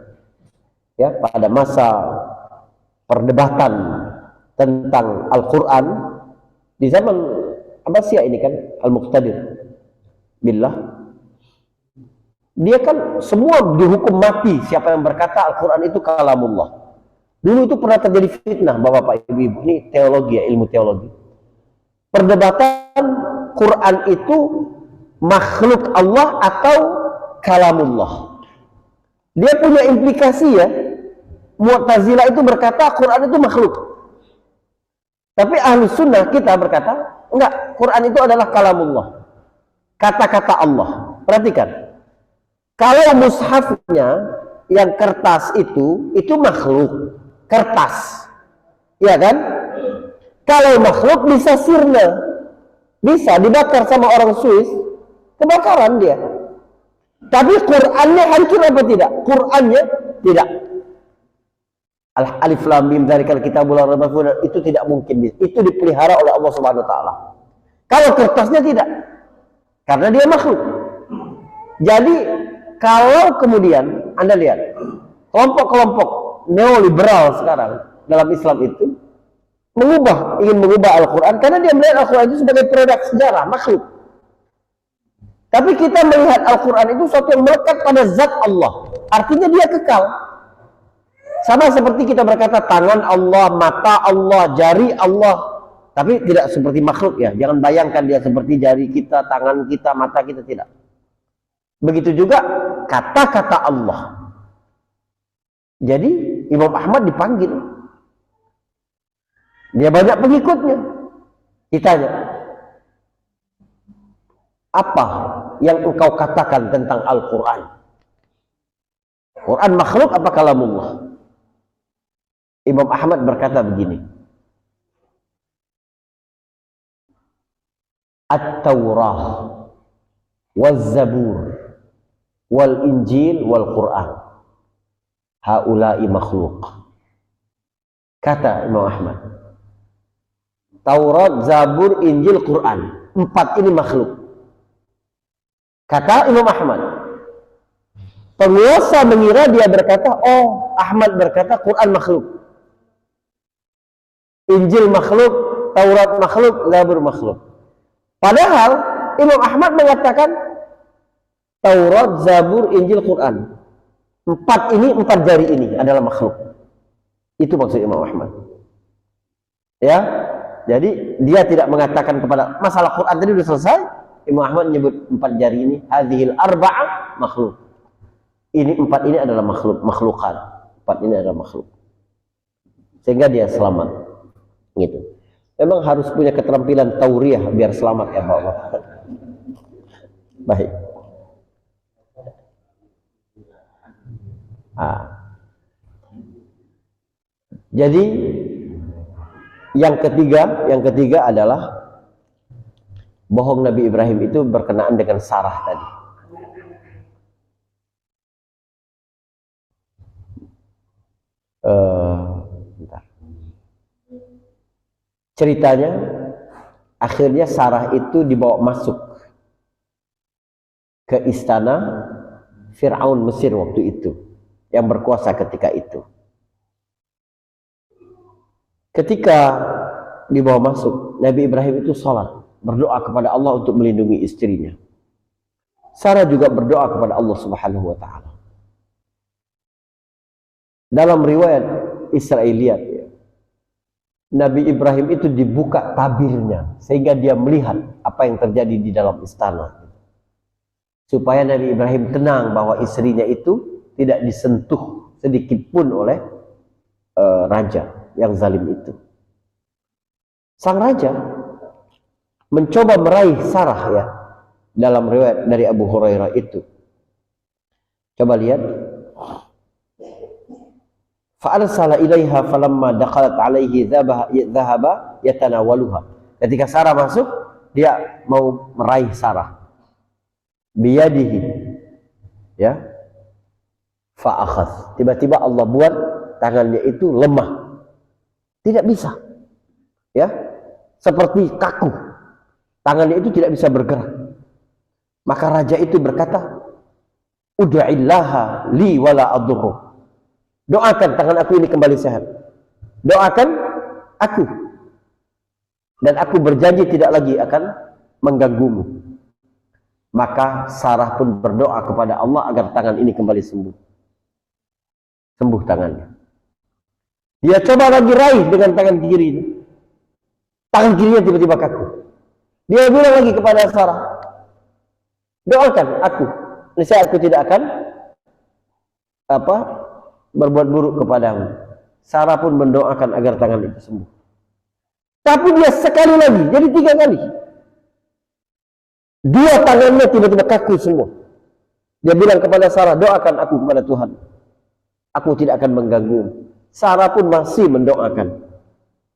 Ya, pada masa perdebatan tentang Al-Quran di zaman Abbasiyah ini kan, Al-Muqtadir billah, dia kan semua dihukum mati siapa yang berkata Al-Quran itu kalamullah. Dulu itu pernah terjadi fitnah bapak-bapak ibu-ibu, ini teologi ya, ilmu teologi. Perdebatan Quran itu makhluk Allah atau kalamullah. Dia punya implikasi ya. Mu'tazilah itu berkata Quran itu makhluk. Tapi ahlu sunnah kita berkata, enggak, Quran itu adalah kalamullah. Kata-kata Allah. Perhatikan. Kalau mushafnya yang kertas itu makhluk. Kertas. Iya kan? Kalau makhluk bisa sirna. Bisa dibakar sama orang Swiss. Kebakaran dia. Tapi Qurannya hancur apa tidak? Qurannya tidak. Alif lam mim dzalikal kitabul la raiba fihi, itu tidak mungkin. Itu dipelihara oleh Allah Subhanahu wa taala. Kalau kertasnya tidak. Karena dia makhluk. Jadi kalau kemudian Anda lihat kelompok-kelompok neoliberal sekarang dalam Islam itu ingin mengubah Al-Quran karena dia melihat Al-Quran itu sebagai produk sejarah, makhluk. Tapi kita melihat Al-Quran itu sesuatu yang melekat pada zat Allah. Artinya dia kekal. Sama seperti kita berkata tangan Allah, mata Allah, jari Allah. Tapi tidak seperti makhluk ya. Jangan bayangkan dia seperti jari kita, tangan kita, mata kita, tidak. Begitu juga kata-kata Allah. Jadi Imam Ahmad dipanggil. Dia banyak pengikutnya. Ditanya, apa yang engkau katakan tentang Al-Quran? Quran makhluk apa kalamullah? Imam Ahmad berkata begini, At-Taurah wal-Zabur wal-Injil wal-Quran haula'i makhluk. Kata Imam Ahmad, Taurat, Zabur, Injil, Quran, 4 ini makhluk. Kata Imam Ahmad, penguasa mengira dia berkata, oh Ahmad berkata Quran makhluk, Injil makhluk, Taurat makhluk, Zabur makhluk. Padahal Imam Ahmad mengatakan Taurat, Zabur, Injil, Quran, 4 jari ini adalah makhluk. Itu maksud Imam Ahmad. Ya, jadi dia tidak mengatakan kepada masalah Quran tadi sudah selesai. Imam Ahmad menyebut 4 jari ini, hadhil arba'ah makhluk. Ini 4 ini adalah makhlukat. 4 ini adalah makhluk. Sehingga dia selamat. Gitu. Memang harus punya keterampilan tauriah biar selamat ya Bapak. Baik. Jadi yang ketiga adalah bohong Nabi Ibrahim itu berkenaan dengan Sarah tadi. Ceritanya akhirnya Sarah itu dibawa masuk ke istana Fir'aun Mesir waktu itu, yang berkuasa ketika itu. Ketika dibawa masuk, Nabi Ibrahim itu sholat, berdoa kepada Allah untuk melindungi istrinya. Sarah juga berdoa kepada Allah Subhanahu wa Ta'ala. Dalam riwayat Israiliyat, ya, Nabi Ibrahim itu dibuka tabirnya sehingga dia melihat apa yang terjadi di dalam istana, supaya Nabi Ibrahim tenang bahwa istrinya itu tidak disentuh sedikit pun oleh raja yang zalim itu. Sang raja mencoba meraih Sarah, ya, dalam riwayat dari Abu Hurairah itu. Coba lihat. Fa'arsala ilaiha falamma dakhalat alaihi dhahaba yatanawaluha. Ketika Sarah masuk, dia mau meraih Sarah. Biyadihi, ya, fa'akhadh. Tiba-tiba Allah buat tangannya itu lemah. Tidak bisa, ya, seperti kaku. Tangannya itu tidak bisa bergerak. Maka raja itu berkata, Ud'illaha li wala adurru. Doakan tangan aku ini kembali sehat. Doakan aku. Dan aku berjanji tidak lagi akan mengganggumu. Maka Sarah pun berdoa kepada Allah agar tangan ini kembali sembuh. Sembuh tangannya. Dia coba lagi raih dengan tangan kiri ini. Tangan kirinya tiba-tiba kaku. Dia bilang lagi kepada Sarah, doakan aku. Niscaya aku tidak akan berbuat buruk kepadamu. Sarah pun mendoakan agar tangan itu sembuh. Tapi dia sekali lagi, jadi 3 kali. Dia tangannya tiba-tiba kaku semua. Dia bilang kepada Sarah, doakan aku kepada Tuhan. Aku tidak akan mengganggumu. Sarah pun masih mendoakan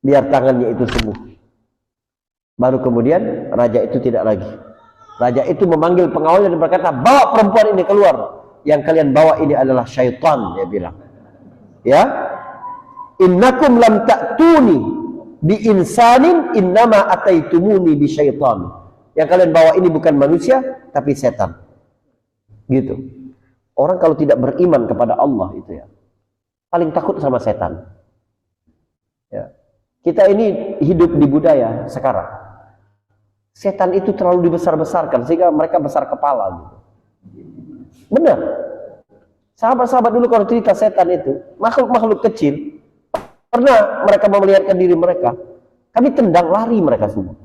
biar tangannya itu sembuh. Baru kemudian raja itu tidak lagi. Raja itu memanggil pengawalnya dan berkata, bawa perempuan ini keluar. Yang kalian bawa ini adalah syaitan, dia bilang. Ya, innakum lam ta'tuni bi insanin innama ataitumuni bi syaitan. Yang kalian bawa ini bukan manusia tapi setan. Gitu. Orang kalau tidak beriman kepada Allah itu, ya, paling takut sama setan. Ya. Kita ini hidup di budaya sekarang. Setan itu terlalu dibesar-besarkan sehingga mereka besar kepala gitu. Benar. Sahabat-sahabat dulu kalau cerita setan itu, makhluk-makhluk kecil, pernah mereka memeliharkan diri mereka, kami tendang lari mereka semua.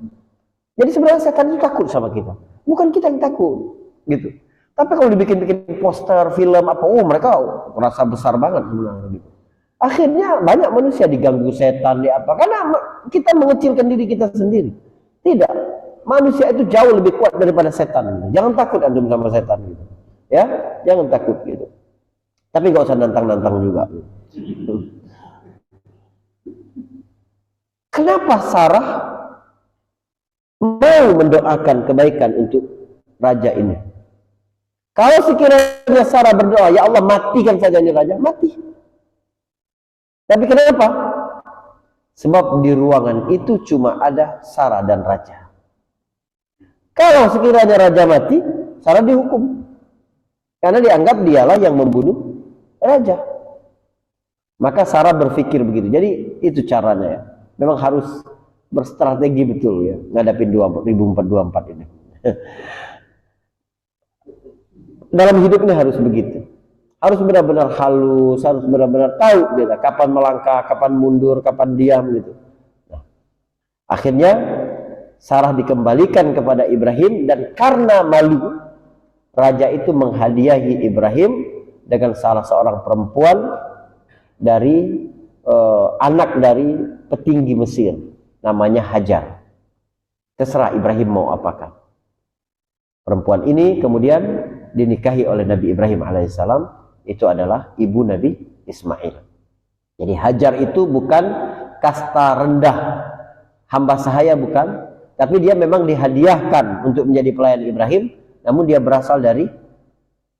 Jadi sebenarnya setan itu takut sama kita. Bukan kita yang takut, gitu. Tapi kalau dibikin-bikin poster, film apa, mereka merasa besar banget sebenarnya gitu. Akhirnya banyak manusia diganggu setan, karena kita mengecilkan diri kita sendiri. Tidak, manusia itu jauh lebih kuat daripada setan. Gitu. Jangan takut antum sama setan gitu. Ya, jangan takut gitu. Tapi gak usah nantang-nantang juga. Gitu. Kenapa Sarah mau mendoakan kebaikan untuk raja ini? Kalau sekiranya Sarah berdoa, ya Allah matikan saja ini raja, mati. Tapi kenapa? Sebab di ruangan itu cuma ada Sarah dan raja. Kalau sekiranya raja mati, Sarah dihukum. Karena dianggap dialah yang membunuh raja. Maka Sarah berpikir begitu. Jadi itu caranya ya. Memang harus berstrategi betul ya, ngadapin 1424 ini. Dalam hidupnya harus begitu. Harus benar-benar halus, harus benar-benar tahu gitu, kapan melangkah, kapan mundur, kapan diam gitu. Nah, akhirnya Sarah dikembalikan kepada Ibrahim dan karena malu, raja itu menghadiahi Ibrahim dengan salah seorang perempuan dari anak dari petinggi Mesir, namanya Hajar. Terserah Ibrahim mau apakan. Perempuan ini kemudian dinikahi oleh Nabi Ibrahim alaihissalam. Itu adalah ibu Nabi Ismail. Jadi Hajar itu bukan kasta rendah, hamba sahaya bukan, tapi dia memang dihadiahkan untuk menjadi pelayan Ibrahim, namun dia berasal dari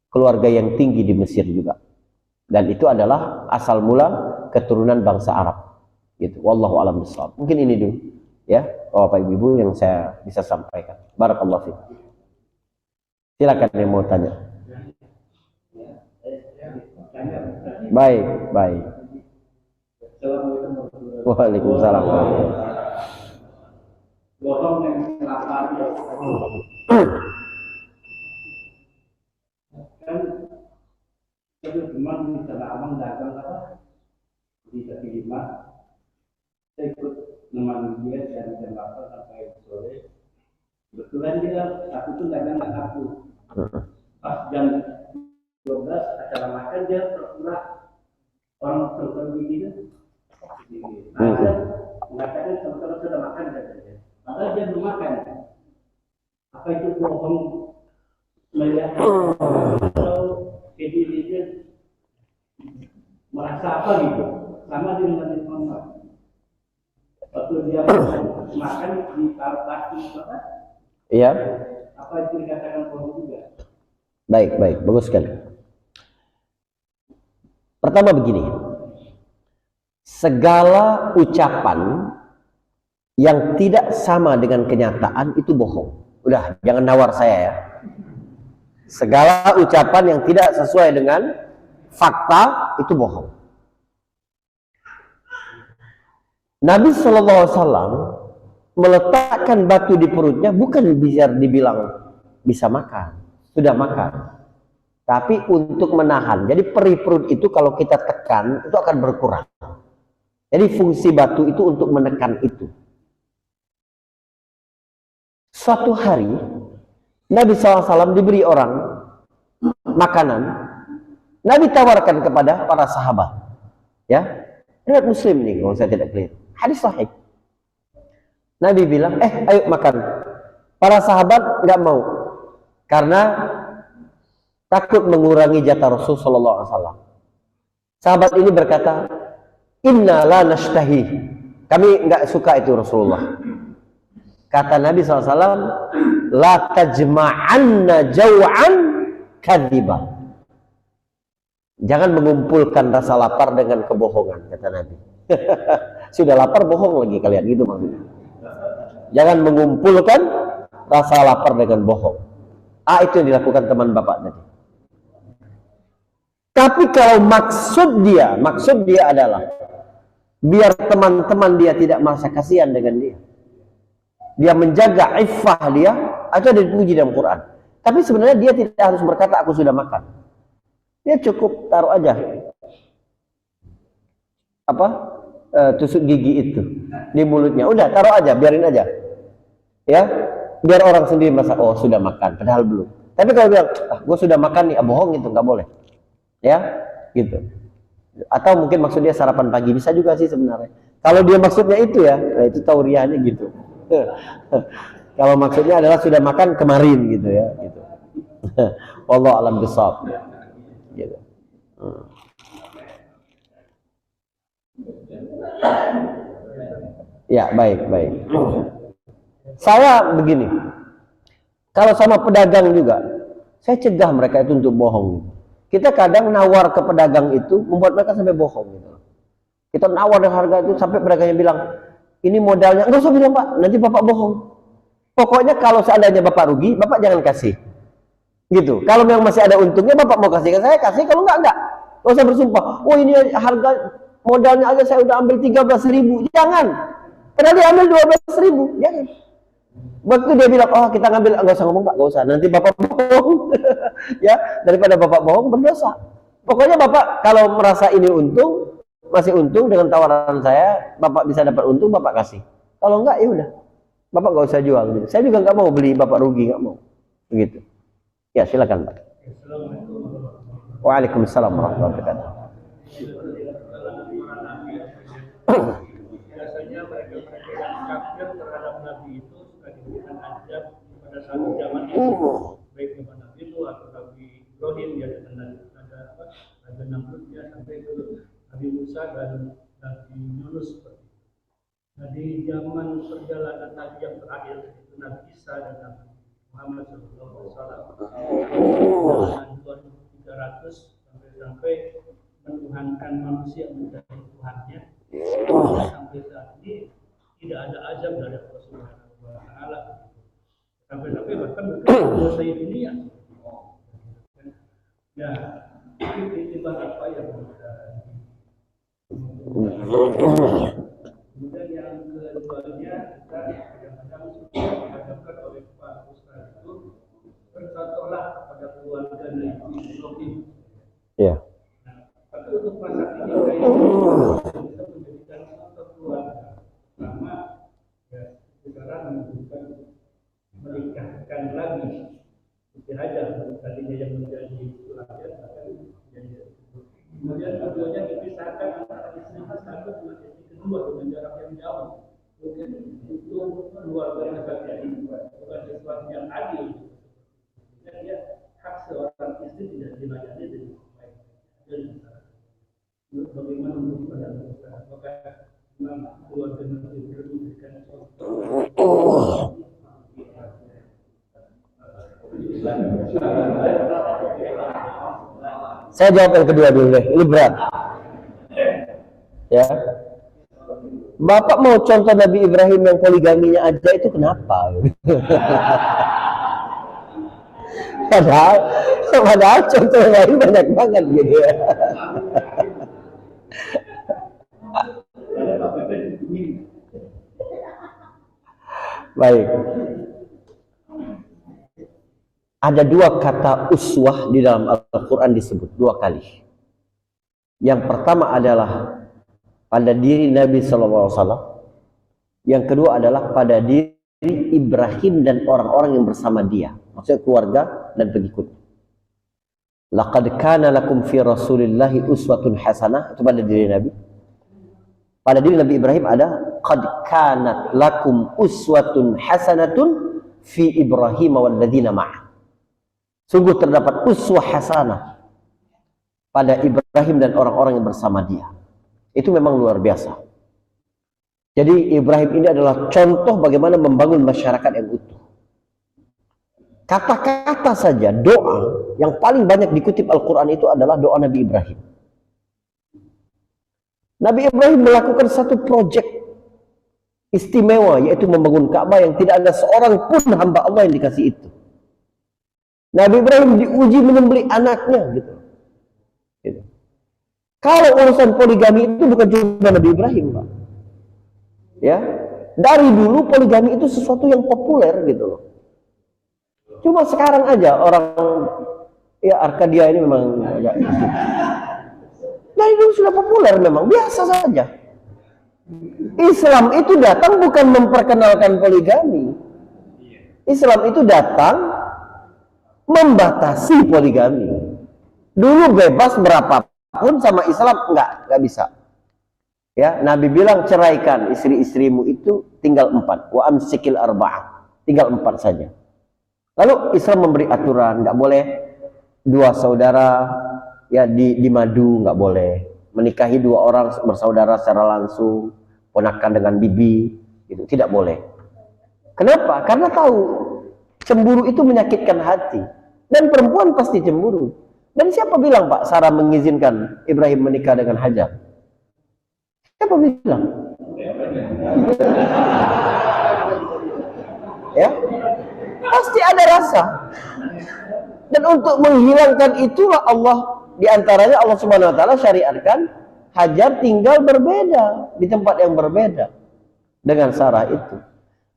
keluarga yang tinggi di Mesir juga. Dan itu adalah asal mula keturunan bangsa Arab. Gitu. Wallahu a'lam bishawab. Mungkin ini dulu ya, Bapak Ibu yang saya bisa sampaikan. Barakallahu fiik. Silakan yang mau tanya. Baik, baik. Waalaikumsalam. Bohong yang lapar kan itu cuma di tanah abang dagang apa di kaki 5 saya ikut menemani dia dari jam 8 sampai sore. Kebetulan dia aku tuh dagang nggak aku pas jam 12 acara makan dia pura-pura orang terpergi gitu. Ada mengatakan teman-teman sudah makan katanya. Padahal dia belum makan. Apa itu bohong melihat atau jadi dia merasa apa gitu? Sama dengan Muhammad. Waktu dia makan di plastik apa? Iya. Apa itu dikatakan bohong juga? Baik, baik, bagus sekali. Pertama begini, segala ucapan yang tidak sama dengan kenyataan itu bohong. Udah, jangan nawar saya ya. Segala ucapan yang tidak sesuai dengan fakta itu bohong. Nabi SAW meletakkan batu di perutnya bukan biar dibilang bisa makan, sudah makan. Tapi untuk menahan. Jadi perih perut itu kalau kita tekan itu akan berkurang. Jadi fungsi batu itu untuk menekan itu. Suatu hari Nabi SAW diberi orang makanan. Nabi tawarkan kepada para sahabat. Ya, riwayat Muslim nih kalau saya tidak keliru. Hadis sahih. Nabi bilang, ayo makan. Para sahabat nggak mau karena takut mengurangi jatah Rasul sallallahu alaihi wasallam. Sahabat ini berkata, "Inna la nashtahi." Kami enggak suka itu Rasulullah. Kata Nabi SAW, "La tajma'anna jaw'an kadziba." Jangan mengumpulkan rasa lapar dengan kebohongan, kata Nabi. Sudah lapar bohong lagi kalian, gitu maksudnya. Jangan mengumpulkan rasa lapar dengan bohong. Itu yang dilakukan teman bapak tadi. Tapi kalau maksud dia adalah biar teman-teman dia tidak merasa kasihan dengan dia. Dia menjaga iffah dia, itu ada dipuji dalam Quran. Tapi sebenarnya dia tidak harus berkata aku sudah makan. Dia cukup taruh aja tusuk gigi itu di mulutnya. Udah taruh aja, biarin aja. Ya, biar orang sendiri merasa oh sudah makan, padahal belum. Tapi kalau bilang, gue sudah makan nih, bohong itu nggak boleh. Ya, gitu. Atau mungkin maksudnya sarapan pagi, bisa juga sih sebenarnya. Kalau dia maksudnya itu ya, nah itu tauriahnya gitu. Kalau maksudnya adalah sudah makan kemarin gitu ya, gitu. Wallahu a'lam bishawab. Gitu. Ya, baik. Saya begini. Kalau sama pedagang juga, saya cegah mereka itu untuk bohong. Kita kadang nawar ke pedagang itu membuat mereka sampai bohong gitu. Kita nawar dengan harga itu sampai pedagangnya bilang, ini modalnya, enggak usah bilang Pak, nanti Bapak bohong. Pokoknya kalau seandainya Bapak rugi, Bapak jangan kasih. Gitu. Kalau memang masih ada untungnya, Bapak mau kasih ke saya, kasih. Kalau enggak. Enggak usah bersumpah. Oh ini harga modalnya aja saya udah ambil 13.000. Jangan. Padahal dia ambil 12.000. Jangan. Waktu dia bilang, oh kita ngambil, enggak usah ngomong Pak, enggak usah. Nanti Bapak bohong. Ya, daripada Bapak bohong berdosa. Pokoknya Bapak kalau merasa ini untung, masih untung dengan tawaran saya, Bapak bisa dapat untung, Bapak kasih. Kalau enggak, ya udah. Bapak enggak usah jual. Gitu. Saya juga enggak mau beli, Bapak rugi, enggak mau. Begitu. Ya, silakan Pak. Waalaikumsalam warahmatullahi wabarakatuh. Biasanya mereka-mereka yang kafir terhadap Nabi itu suka diberikan azab pada satu zaman itu, baik zaman Nabi itu atau Nabi Ibrahim ya, ada Namrud ya, sampai ke Nabi Musa dan Nabi Yunus seperti itu. Nah di zaman perjalanan Nabi yang terakhir itu Nabi Isa dan Nabi Muhammad SAW dengan 2300 sampai menuhankan manusia menjadi Tuhannya. Sampai saat ini tidak ada azab dari Allah Subhanahu wa Ta'ala. Sampai bahkan dosa dunia. Ya, itibar apa yang kita. Kemudian yang keduanya kita kadang-kadang dihadapkan oleh Pak Ustaz itu bercontohlah kepada keluarga Nabi Ibrahim. Ya. Tapi untuk masa ini kita menjadikan contoh keluarga pertama ya sekarang menunjukkan menikahkan lagi Siti Hajar tadinya yang menjadi pelajar bahkan menjadi. Kemudian keduanya dipisahkan antara istri satu dengan istri kedua dengan jarak yang jauh. Mungkin itu keluarga negara ini bukan sesuatu yang adil. Dan dia hak seorang istri tidak dilayani dengan baik. Bagaimana untuk pada apakah memang keluarga Nabi memberikan contoh? Saya jawab yang kedua dulu deh, ini berat. Ya. Bapak mau contoh Nabi Ibrahim yang poligaminya aja itu kenapa? Padahal contoh yang lain banyak banget gitu ya. Baik. Ada dua kata uswah di dalam Al-Quran disebut dua kali. Yang pertama adalah pada diri Nabi SAW. Yang kedua adalah pada diri Ibrahim dan orang-orang yang bersama dia. Maksudnya keluarga dan pengikutnya. Laqad kana lakum fi Rasulillahi uswatun hasanah. Itu pada diri Nabi. Pada diri Nabi Ibrahim ada qad kanat lakum uswatun hasanatun fi Ibrahim walladzina ma'ah. Sungguh terdapat uswah hasanah pada Ibrahim dan orang-orang yang bersama dia. Itu memang luar biasa. Jadi Ibrahim ini adalah contoh bagaimana membangun masyarakat yang utuh. Kata-kata saja doa yang paling banyak dikutip Al-Quran itu adalah doa Nabi Ibrahim. Nabi Ibrahim melakukan satu proyek istimewa, yaitu membangun Ka'bah yang tidak ada seorang pun hamba Allah yang dikasih itu. Nabi Ibrahim diuji menyembelih anaknya gitu. Kalau urusan poligami itu bukan cuma Nabi Ibrahim, Pak. Ya, dari dulu poligami itu sesuatu yang populer gitu loh. Cuma sekarang aja orang, ya Arkadia ini memang agak, dari dulu sudah populer memang, biasa saja. Islam itu datang bukan memperkenalkan poligami. Islam itu datang membatasi poligami. Dulu bebas berapapun, sama Islam enggak bisa. Ya, Nabi bilang ceraikan istri-istrimu itu tinggal 4. Wa amsikil arba'ah. Tinggal 4 saja. Lalu Islam memberi aturan, enggak boleh 2 saudara ya di madu, enggak boleh. Menikahi 2 orang bersaudara secara langsung, ponakan dengan bibi, itu tidak boleh. Kenapa? Karena tahu cemburu itu menyakitkan hati. Dan perempuan pasti cemburu. Dan siapa bilang Pak Sarah mengizinkan Ibrahim menikah dengan Hajar? Siapa bilang? Ya, pasti ada rasa. Dan untuk menghilangkan itulah Allah, diantaranya Allah Subhanahu Wa Taala syariatkan Hajar tinggal berbeda di tempat yang berbeda dengan Sarah itu.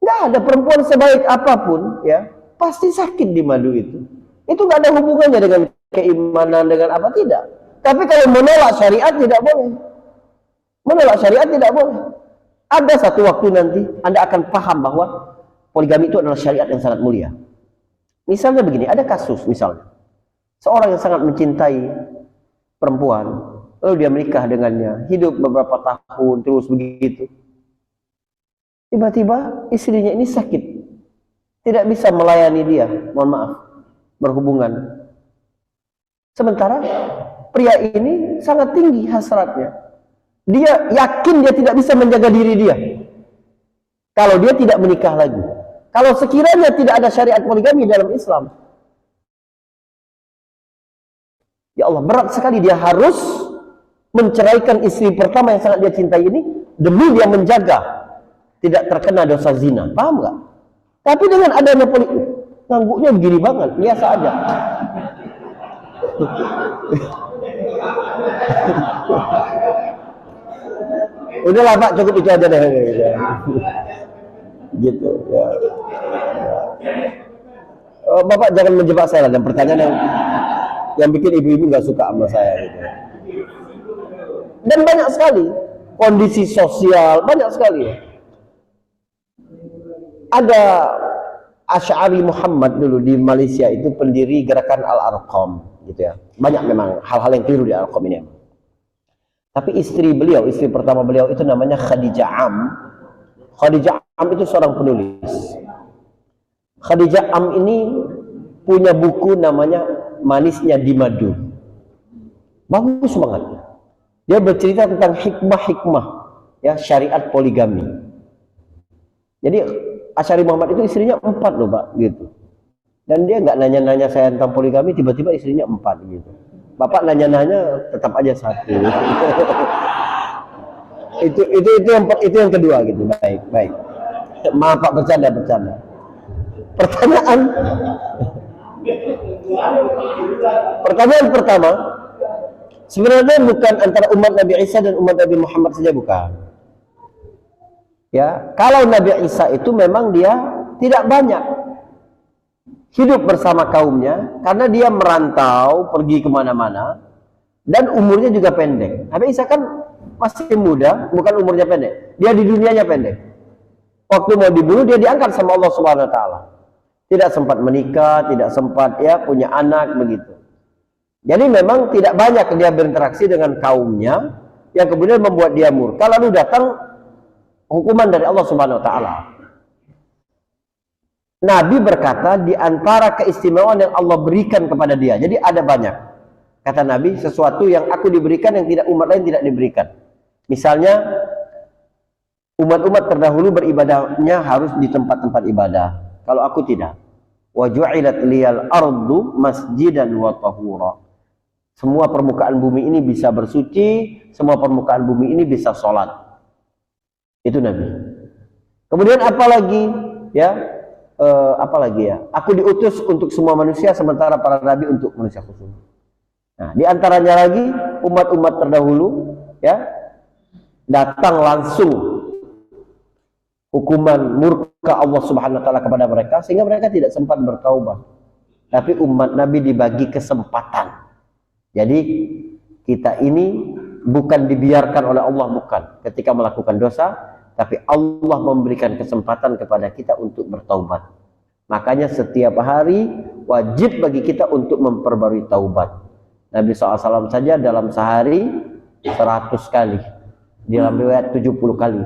Nggak ada perempuan sebaik apapun, ya pasti sakit di madu itu. Itu nggak ada hubungannya dengan keimanan, dengan apa, tidak. Tapi kalau menolak syariat tidak boleh. Menolak syariat tidak boleh. Ada satu waktu nanti Anda akan paham bahwa poligami itu adalah syariat yang sangat mulia. Misalnya begini, ada kasus misalnya. Seorang yang sangat mencintai perempuan, lalu dia menikah dengannya, hidup beberapa tahun terus begitu. Tiba-tiba istrinya ini sakit. Tidak bisa melayani dia, mohon maaf, berhubungan. Sementara pria ini sangat tinggi hasratnya. Dia yakin dia tidak bisa menjaga diri dia kalau dia tidak menikah lagi. Kalau sekiranya tidak ada syariat poligami dalam Islam, ya Allah, berat sekali dia harus menceraikan istri pertama yang sangat dia cintai ini demi dia menjaga tidak terkena dosa zina. Paham nggak? Tapi dengan adanya poligami, ngangguknya begini banget, biasa aja. Udahlah Pak, cukup itu aja deh. Gitu ya. Bapak jangan menjebak saya dan pertanyaan yang bikin ibu-ibu nggak suka sama saya gitu. Dan banyak sekali kondisi sosial, banyak sekali. Ada Asy'ari Muhammad dulu di Malaysia, itu pendiri gerakan Al-Arqam gitu ya. Banyak memang hal-hal yang keliru di Al-Arqam ini. Tapi istri beliau, istri pertama beliau itu namanya Khadijah Am. Khadijah Am itu seorang penulis. Khadijah Am ini punya buku namanya Manisnya di Madu. Bagus banget. Dia bercerita tentang hikmah-hikmah ya syariat poligami. Jadi Asy'ari Muhammad itu istrinya 4 loh Pak, gitu. Dan dia nggak nanya-nanya saya tentang poligami, tiba-tiba istrinya 4 gitu. Bapak nanya-nanya tetap aja 1. itu yang kedua gitu. Baik. Maaf Pak, bercanda. Pertanyaan pertama, sebenarnya bukan antara umat Nabi Isa dan umat Nabi Muhammad saja, bukan. Ya, kalau Nabi Isa itu memang dia tidak banyak hidup bersama kaumnya karena dia merantau pergi kemana-mana dan umurnya juga pendek. Nabi Isa kan masih muda, bukan umurnya pendek, dia di dunianya pendek. Waktu mau dibunuh dia diangkat sama Allah Subhanahu Wa Taala. Tidak sempat menikah, tidak sempat ya punya anak begitu. Jadi memang tidak banyak dia berinteraksi dengan kaumnya yang kemudian membuat dia murka, lalu datang hukuman dari Allah Subhanahu Wa Taala. Nabi berkata di antara keistimewaan yang Allah berikan kepada dia. Jadi ada banyak. Kata Nabi, sesuatu yang aku diberikan yang tidak umat lain tidak diberikan. Misalnya umat-umat terdahulu beribadahnya harus di tempat-tempat ibadah. Kalau aku tidak. Wa ju'ilat liyal ardu masjidan wa tahura. Semua permukaan bumi ini bisa bersuci, semua permukaan bumi ini bisa sholat. Itu Nabi. Kemudian apalagi ya? Apalagi ya, aku diutus untuk semua manusia sementara para nabi untuk manusia khusus. Nah, di antaranya lagi umat-umat terdahulu ya datang langsung hukuman murka Allah Subhanahu wa taala kepada mereka sehingga mereka tidak sempat bertaubat. Tapi umat Nabi dibagi kesempatan. Jadi kita ini bukan dibiarkan oleh Allah, bukan ketika melakukan dosa, tapi Allah memberikan kesempatan kepada kita untuk bertaubat. Makanya setiap hari wajib bagi kita untuk memperbarui taubat. Nabi SAW saja dalam sehari 100 kali, dalam riwayat 70 kali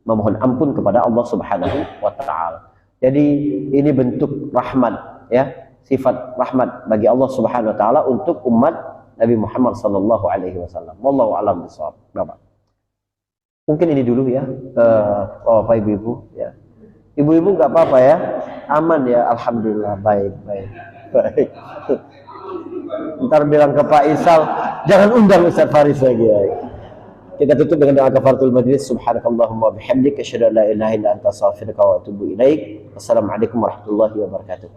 memohon ampun kepada Allah Subhanahu wa taala. Jadi ini bentuk rahmat ya, sifat rahmat bagi Allah Subhanahu wa taala untuk umat Nabi Muhammad sallallahu alaihi wasallam. Wallahu a'lam bishawab. Bapak. Mungkin ini dulu ya. Bapak Ibu-ibu ya. Ibu-ibu enggak apa-apa ya. Aman ya, alhamdulillah. Baik. Baik. Ntar bilang ke Pak Isal, jangan undang Ustaz Faris lagi ya. Kita tutup dengan doa kafaratul majlis. Subhanakallahumma bihamdika asyhadu an la ilaha illa anta astaghfiruka wa atubu ilaik. Wassalamualaikum warahmatullahi wabarakatuh.